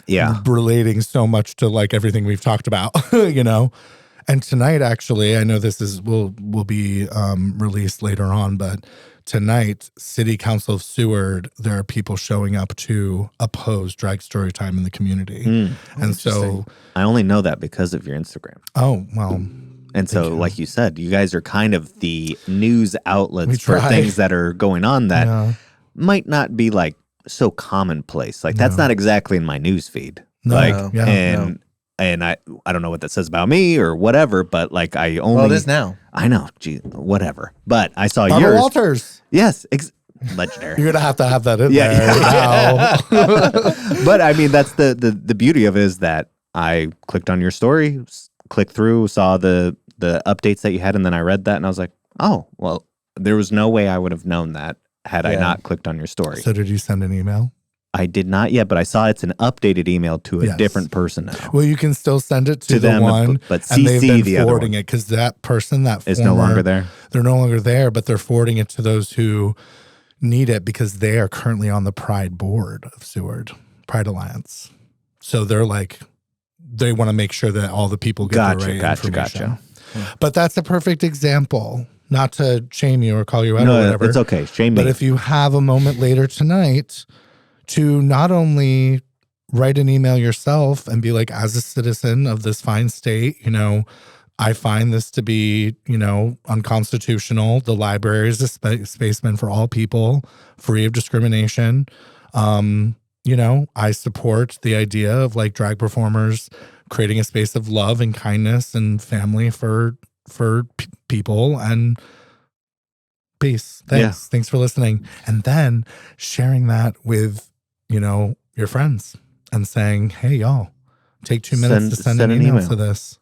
Yeah. Relating so much to like everything we've talked about, And tonight, actually, I know this will be released later on, but tonight, City Council of Seward, there are people showing up to oppose drag story time in the community. And so, I only know that because of your Instagram. oh, well, And so, like you said, you guys are kind of the news We outlets for try. things that are going on that yeah. might not be like so commonplace. Like that's not exactly in my news feed. No, Like, yeah, and I don't know what that says about me or whatever, but like I only. Well, it is now. I know, gee, whatever. But I saw Barbara yours. Walters. Yes, legendary. You're going to have that in Yeah, there now. But I mean, that's the beauty of it is that I clicked on your story, clicked through, saw the updates that you had, and then I read that and I was like, oh, well, there was no way I would have known that had I Yeah. not clicked on your story. So did you send an email? I did not yet, but I saw it's an updated email to a Yes. different person now. Well, you can still send it to the them, one, but and they've CC been the other forwarding one. it because that person, that It's no longer there. They're no longer there, but they're forwarding it to those who need it because they are currently on the Pride board of Seward, Pride Alliance. So they're like, they want to make sure that all the people get the right information. But that's a perfect example. Not to shame you or call you out or whatever. It's okay. Shame me. But if you have a moment later tonight to not only write an email yourself and be like, as a citizen of this fine state, you know, I find this to be, you know, unconstitutional. The library is a space meant for all people, free of discrimination. You know, I support the idea of like drag performers creating a space of love and kindness and family for people and peace. Thanks. Yeah. Thanks for listening. And then sharing that with, you know, your friends and saying, hey, y'all, take 2 minutes to send an email to this.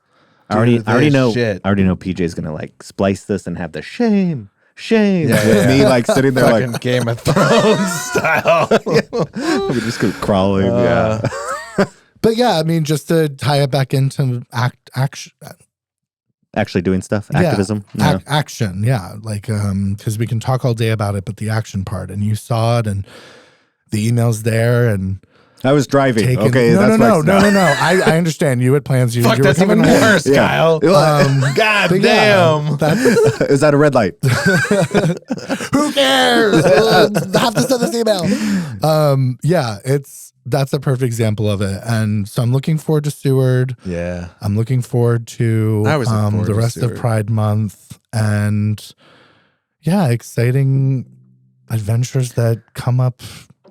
I already know. Shit. I already know PJ's gonna like splice this and have the shame Yeah, with me like sitting there Fucking like Game of Thrones style. we just go crawling. Yeah. But yeah, I mean, just to tie it back into action. Actually doing stuff, activism. Action, yeah. Like, because we can talk all day about it, but the action part, and you saw it, and the email's there, and I was driving. Okay, no. that's I understand. You had plans. You Fuck, were that's coming even home. worse, Kyle. God But yeah, damn. that's- Is that a red light? who cares? Have to send this email. Yeah, that's a perfect example of it, and so I'm looking forward to Seward. Yeah. I'm looking forward to I was looking forward the to rest of Seward. Pride Month, and yeah, exciting adventures that come up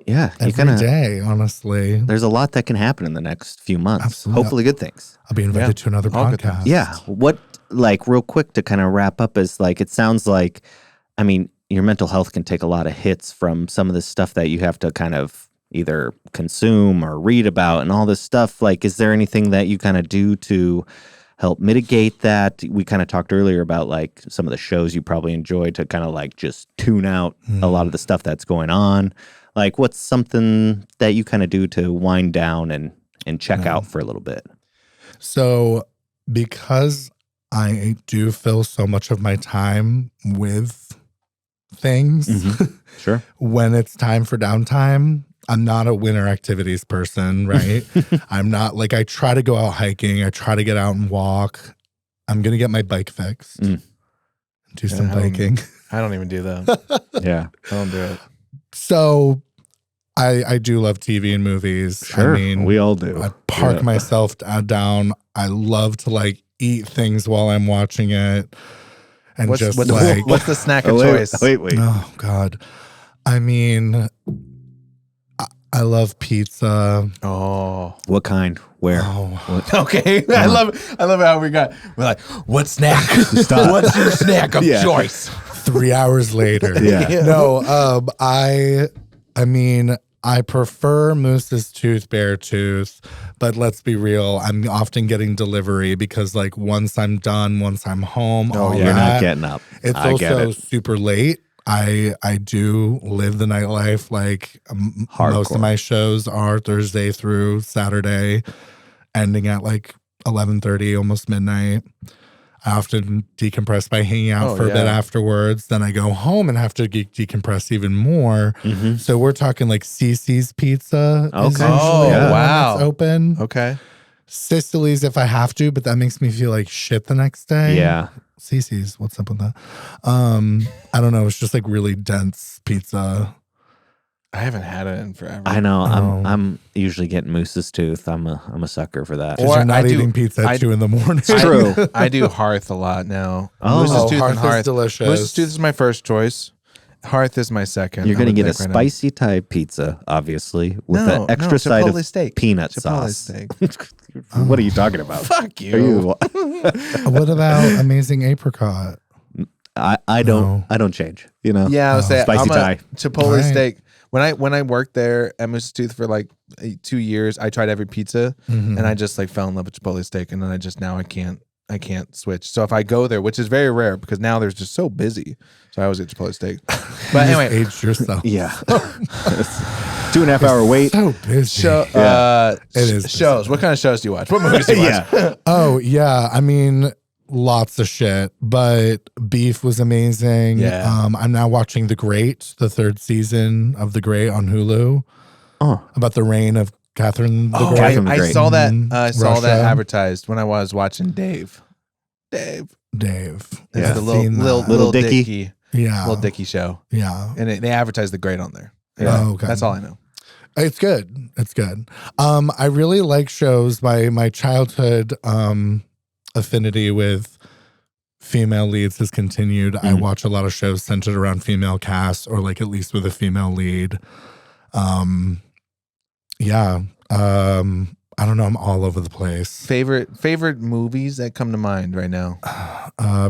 Yeah, you every kind of. day. Honestly, There's a lot that can happen in the next few months. Absolutely. Hopefully, good things. I'll be invited to another All good podcast. Yeah. What, like, real quick to kind of wrap up is like, it sounds like, I mean, your mental health can take a lot of hits from some of the stuff that you have to kind of either consume or read about and all this stuff. Like, is there anything that you kind of do to help mitigate that? We kind of talked earlier about like some of the shows you probably enjoy to kind of like just tune out a lot of the stuff that's going on. Like, what's something that you kind of do to wind down and check out for a little bit? So, because I do fill so much of my time with things, Sure. when it's time for downtime, I'm not a winter activities person, right? I'm not like, I try to go out hiking. I try to get out and walk. I'm going to get my bike fixed. Do some biking. I don't even do that. Yeah. I don't do it. So I do love TV and movies. Sure. I mean, we all do. I park myself down. I love to like eat things while I'm watching it. And What's just the snack of Oh, choice? wait. oh God. I mean, I love pizza. Oh. What kind? Where? Oh, Okay. I love how we're like, what snack? What's your snack of Yeah. choice? 3 hours later. Yeah. No, I mean, I prefer Moose's Tooth, Bear Tooth, but let's be real. I'm often getting delivery because, like, once I'm done, once I'm home, all You're that, not getting up. it's I get also it. super late. I do live the nightlife. Like, most of my shows are Thursday through Saturday, ending at like 11:30, almost midnight. I often decompress by hanging out for a bit afterwards. Then I go home and have to decompress even more. So we're talking like CC's Pizza. Okay. Is usually Oh, the one wow. that's open. Okay. Sicily's if I have to, but that makes me feel like shit the next day. Yeah. CC's, what's up with that? I don't know. It's just like really dense pizza. I haven't had it in forever. I know. Oh. I'm usually getting Moose's Tooth. I'm a sucker for that. Because Or you're not I do- eating pizza at 2 a.m. True. I do Hearth a lot now. Oh. Moose's Tooth Hearth and is Hearth. delicious. Moose's Tooth is my first choice. Hearth is my second. You're I going to would get a think right now. spicy type pizza, obviously, with an extra side Chipotle of steak. peanut Chipotle sauce. steak. What are you talking about? Fuck Are you. you? What about amazing apricot? I don't change. You know. Yeah, I would say Spicy I'm a Thai. Chipotle Right. steak. When I worked there at Moose's Tooth for like 2 years, I tried every pizza and I just like fell in love with Chipotle steak, and then I can't switch. So if I go there, which is very rare because now there's just so busy, so I always get Chipotle steak. But You anyway, just aged yourself. Yeah. 2.5 hour wait. So busy. It is shows. What kind of shows do you watch? What movies do you watch? Yeah. Oh, yeah. I mean, lots of shit, but Beef was amazing. Yeah. I'm now watching The Great, the 3rd season of The Great on Hulu. Oh. About the reign of Catherine the Oh, Great. Catherine the I Great. saw that. Mhm. I saw Russia. that advertised when I was watching Dave. Dave. Yeah, I've the seen that. Little Dicky. Yeah. Little Dicky show, Yeah. and they advertised The Great on there. Yeah. Oh, okay. That's all I know. It's good. It's good. I really like shows. My childhood affinity with female leads has continued. I watch a lot of shows centered around female casts, or like at least with a female lead. Yeah. I don't know. I'm all over the place. Favorite movies that come to mind right now?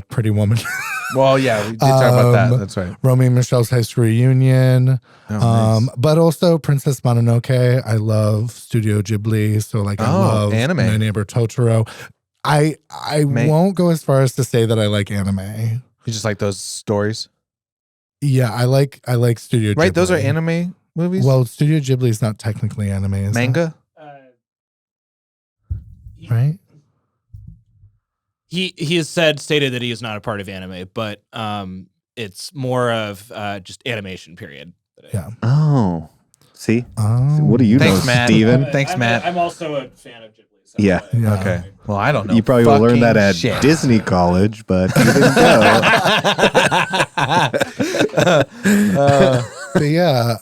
Pretty Woman. Well, yeah, we did talk about that. That's right. Romy and Michelle's High School Reunion. Oh, nice. But also Princess Mononoke. I love Studio Ghibli. So like I love anime. My Neighbor Totoro. I won't go as far as to say that I like anime. You just like those stories, Yeah, I like Studio Ghibli. right? Those are anime movies. Well, Studio Ghibli is not technically anime, is it? manga. Right? He has stated that he is not a part of anime, but it's more of just animation. Period. Yeah. Oh. See? Oh. What do you Thanks, know, Matt. Thanks, Steven? Thanks, Matt. I'm also a fan of Ghibli. So Yeah. Yeah. Okay. Well, I don't know. You probably will learn that at shit. Disney College, but you didn't go. But yeah,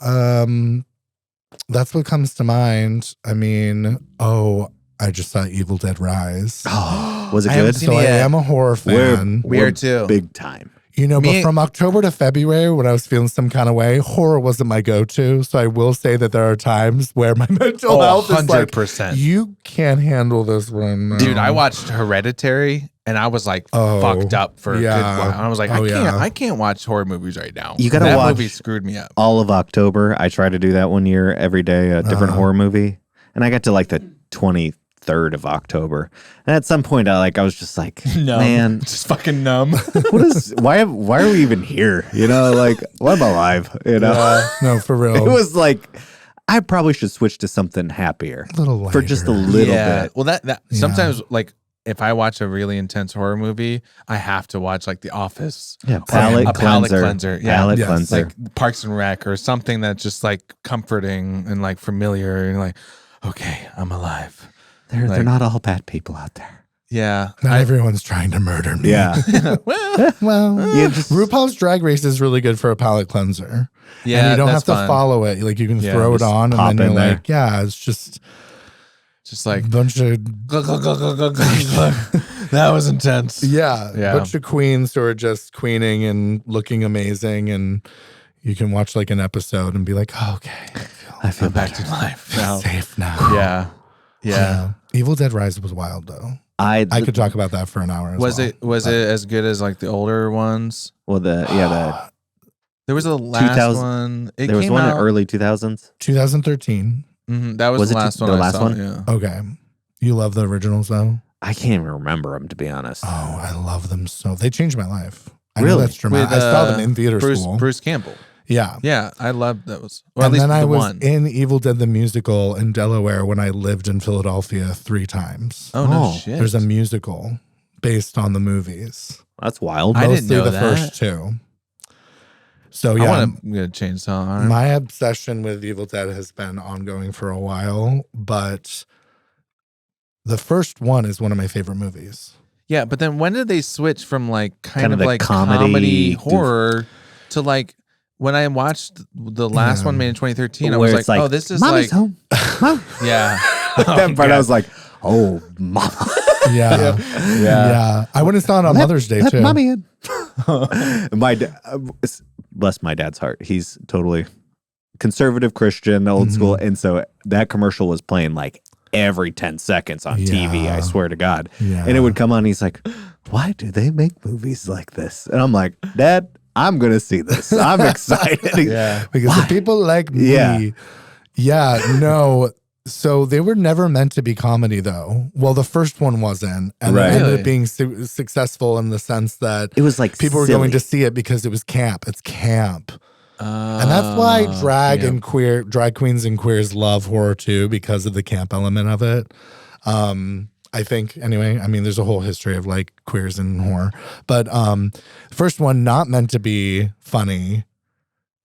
that's what comes to mind. I mean, I just saw Evil Dead Rise. Oh, was it I haven't good? seen So it I yet. am a horror fan. We are too. Big time. You know, Me- but from October to February, when I was feeling some kind of way, horror wasn't my go-to. So I will say that there are times where my mental health is like, 100%. you can't handle this one. No. Dude, I watched Hereditary and I was like fucked up for a good yeah. while. I was like, Oh, yeah. I can't watch horror movies right now. You gotta that watch- movie screwed me up. All of October, I try to do that one year, every day, a different horror movie. And I got to like the 23rd of October. And at some point, I was just like, man, Just fucking numb. why are we even here? You know, like, why am I alive? You know? No, for real. It was like, I probably should switch to something happier a little for just a lighter. little yeah. bit. Well, that sometimes like if I watch a really intense horror movie, I have to watch like The Office. Yeah, or palate a palate cleanser. cleanser. Yeah. Palate Yes. cleanser. Like Parks and Rec or something that's just like comforting and like familiar and like, okay, I'm alive. they're like- not all bad people out there. Yeah. Not everyone's trying to murder me. Yeah. Well, Yeah, just- RuPaul's Drag Race is really good for a palate cleanser. Yeah. And you don't have that's to fun. follow it. Like you can Yeah, throw it just on pop and then in you're there. like, yeah, it's just Just a like, bunch of that was intense. yeah, Yeah. bunch of queens who are just queening and looking amazing, and you can watch like an episode and be like, oh, okay, I feel I'm back better. to life now. safe now. Yeah. Yeah. Evil Dead Rise was wild though. I could talk about that for an hour. Was it as good as like the older ones? Well, There was a last 2000 one. It there was came one in out. early 2000s. 2013? That was Was the it last the one. I last saw, one? Yeah. Okay, you love the originals though. I can't even remember them, to be honest. Oh, I love them so. They changed my life. I know Really? that's dramatic. I saw them in theater school. Bruce Campbell. Yeah. Yeah, I loved those. Or at And least then I the was one. in Evil Dead the musical in Delaware when I lived in Philadelphia 3 times. Oh no Oh, shit! There's a musical based on the movies. That's wild. I didn't Mostly know the that. first 2. So I yeah, want to get a chainsaw arm. my obsession with Evil Dead has been ongoing for a while, but the first one is one of my favorite movies. Yeah, but then when did they switch from like kind of the like comedy horror to like when I watched the last one made in 2013? I Where was it's like, oh, this is Mommy's like, home. Mom. yeah. That part, I was like, oh, mama. Yeah. Yeah. I went and saw it on Mother's Day Let too. mommy in. Bless my dad's heart. He's totally conservative Christian, old school. And so that commercial was playing like every 10 seconds on TV, I swear to God. Yeah. And it would come on. He's like, why do they make movies like this? And I'm like, Dad, I'm going to see this. I'm excited. Yeah. Because the people like me. Yeah. Yeah, no. So they were never meant to be comedy, though. Well, the first one wasn't, and Right. it ended Really? up being successful in the sense that It was like people were silly. going to see it because it was camp. It's camp. And that's why drag queens and queers love horror too, because of the camp element of it. I think, anyway, I mean, there's a whole history of like queers and horror. But first one, not meant to be funny,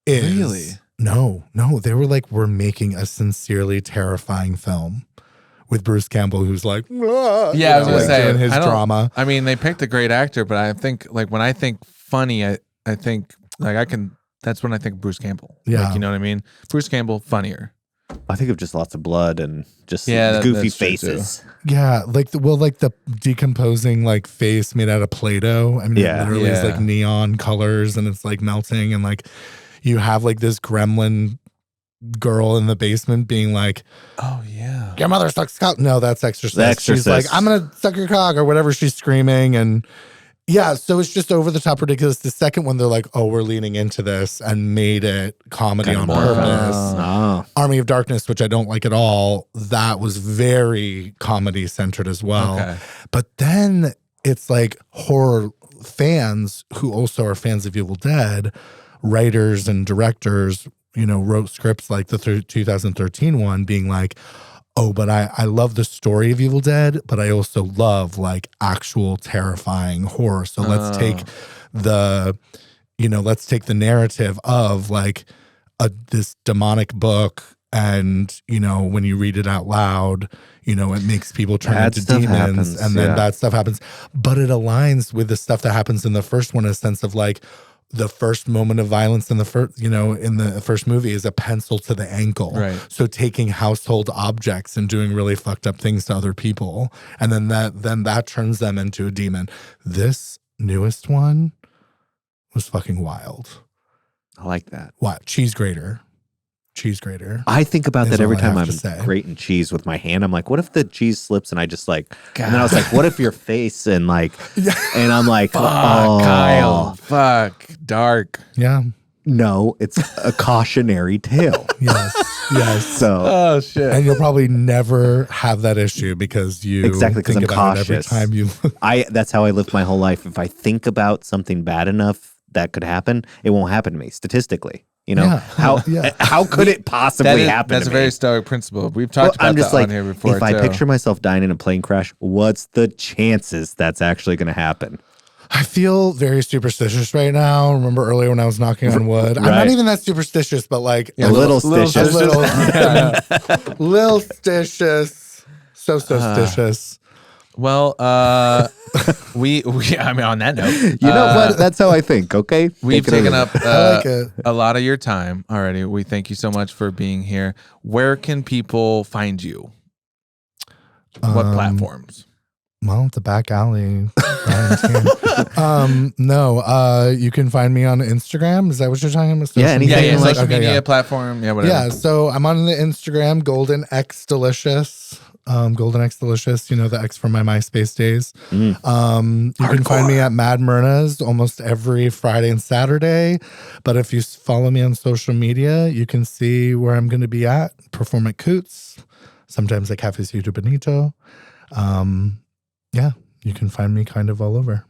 is. Really? No. They were like, we're making a sincerely terrifying film with Bruce Campbell, who's like, Yeah, I was gonna say doing his drama. I mean, they picked a great actor, but I think like when I think funny, I think like that's when I think Bruce Campbell. Yeah. Like, you know what I mean? Bruce Campbell, funnier. I think of just lots of blood and just that's goofy true, faces. Yeah, like the decomposing like face made out of Play-Doh. I mean, it literally is like neon colors and it's like melting, and like you have like this gremlin girl in the basement being like, "Oh yeah, your mother sucks cock." No, that's Exorcist. The Exorcist. She's like, "I'm gonna suck your cock," or whatever she's screaming, and yeah, so it's just over the top ridiculous. The second one, they're like, "Oh, we're leaning into this," and made it comedy on purpose. Army of Darkness, which I don't like at all, that was very comedy centered as well. Okay. But then it's like horror fans who also are fans of Evil Dead, writers and directors, wrote scripts like the 2013 one being like, oh, but I love the story of Evil Dead, but I also love like actual terrifying horror. So let's take the narrative of like this demonic book, and when you read it out loud, it makes people turn Bad into stuff demons, happens, and then yeah. bad stuff happens. But it aligns with the stuff that happens in the first one, in a sense of like, the first moment of violence in the first, in the first movie is a pencil to the ankle. Right. So taking household objects and doing really fucked up things to other people, and then that turns them into a demon. This newest one was fucking wild. I like that. What? Cheese grater. I think about Is that every all I time have I'm to say. grating cheese with my hand. I'm like, what if the cheese slips and I just like, and then I was like, what if your face and like, and I'm like, fuck, oh, Kyle, fuck, dark." Yeah. No, it's a cautionary tale. Yes. So Oh shit. And you'll probably never have that issue because you Exactly, 'cause think I'm about it every cautious. time you. that's how I lived my whole life. If I think about something bad enough that could happen, it won't happen to me statistically. Yeah. How could it possibly happen That's to a me? very stoic principle. We've talked I'm about just that like, on here before. if I too. picture myself dying in a plane crash, what's the chances that's actually going to happen? I feel very superstitious right now. Remember earlier when I was knocking on wood? I'm not Right. even that superstitious, but like A little stitious. little stitious. So stitious. Well, we I mean, on that note, You know what? That's how I think. Okay, we've Take it taken or up leave it. I like it. a lot of your time already. We thank you so much for being here. Where can people find you? What platforms? Well, the back alley. You can find me on Instagram. Is that what you're talking about? Yeah, anything Yeah, like- social okay, media yeah. platform. Yeah, whatever. Yeah, so I'm on the Instagram, Golden X Delicious. Golden X Delicious, the X from my MySpace days. You can find me at Mad Myrna's almost every Friday and Saturday. But if you follow me on social media, you can see where I'm going to be at. Perform at Coots, sometimes at Cafe Ciudad Benito. You can find me kind of all over.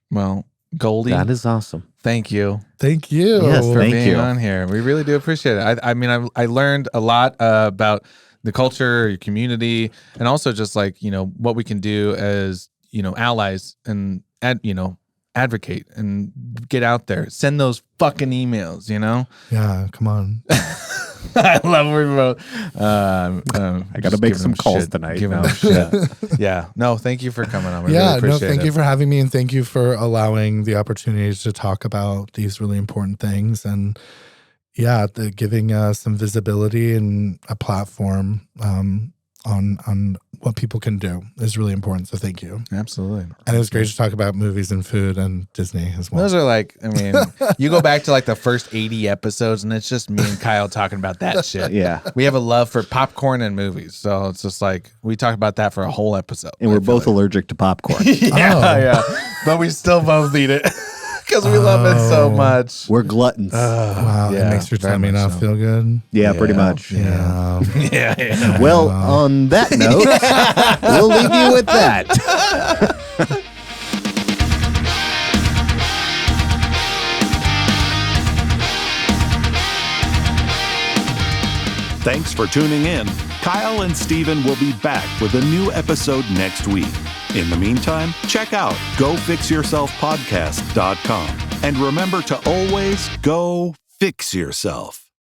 Well, Goldie, That is awesome. thank you Thank you. Yes, for Thank being you. on here. We really do appreciate it. I mean, I learned a lot about the culture, your community, and also just like, what we can do as, allies and, advocate and get out there. Send those fucking emails, Yeah, come on. I love we both. I got to make some calls tonight. Giving No. them shit. Yeah. No, thank you for coming on. I really appreciate thank it. you for having me, and thank you for allowing the opportunity to talk about these really important things, and giving some visibility and a platform on what people can do is really important. So thank you. Absolutely. And it was great to talk about movies and food and Disney as well. Those are like, I mean, you go back to like the first 80 episodes and it's just me and Kyle talking about that shit. Yeah. We have a love for popcorn and movies. So it's just like, we talk about that for a whole episode. And we're both allergic to popcorn. Yeah. But we still both eat it because we love it so much. We're gluttons. Wow, Yeah, it makes your very tummy much not so. feel good. yeah, pretty much. Yeah. Yeah. Well, on that note, we'll leave you with that. Thanks for tuning in. Kyle and Steven will be back with a new episode next week. In the meantime, check out gofixyourselfpodcast.com. And remember to always go fix yourself.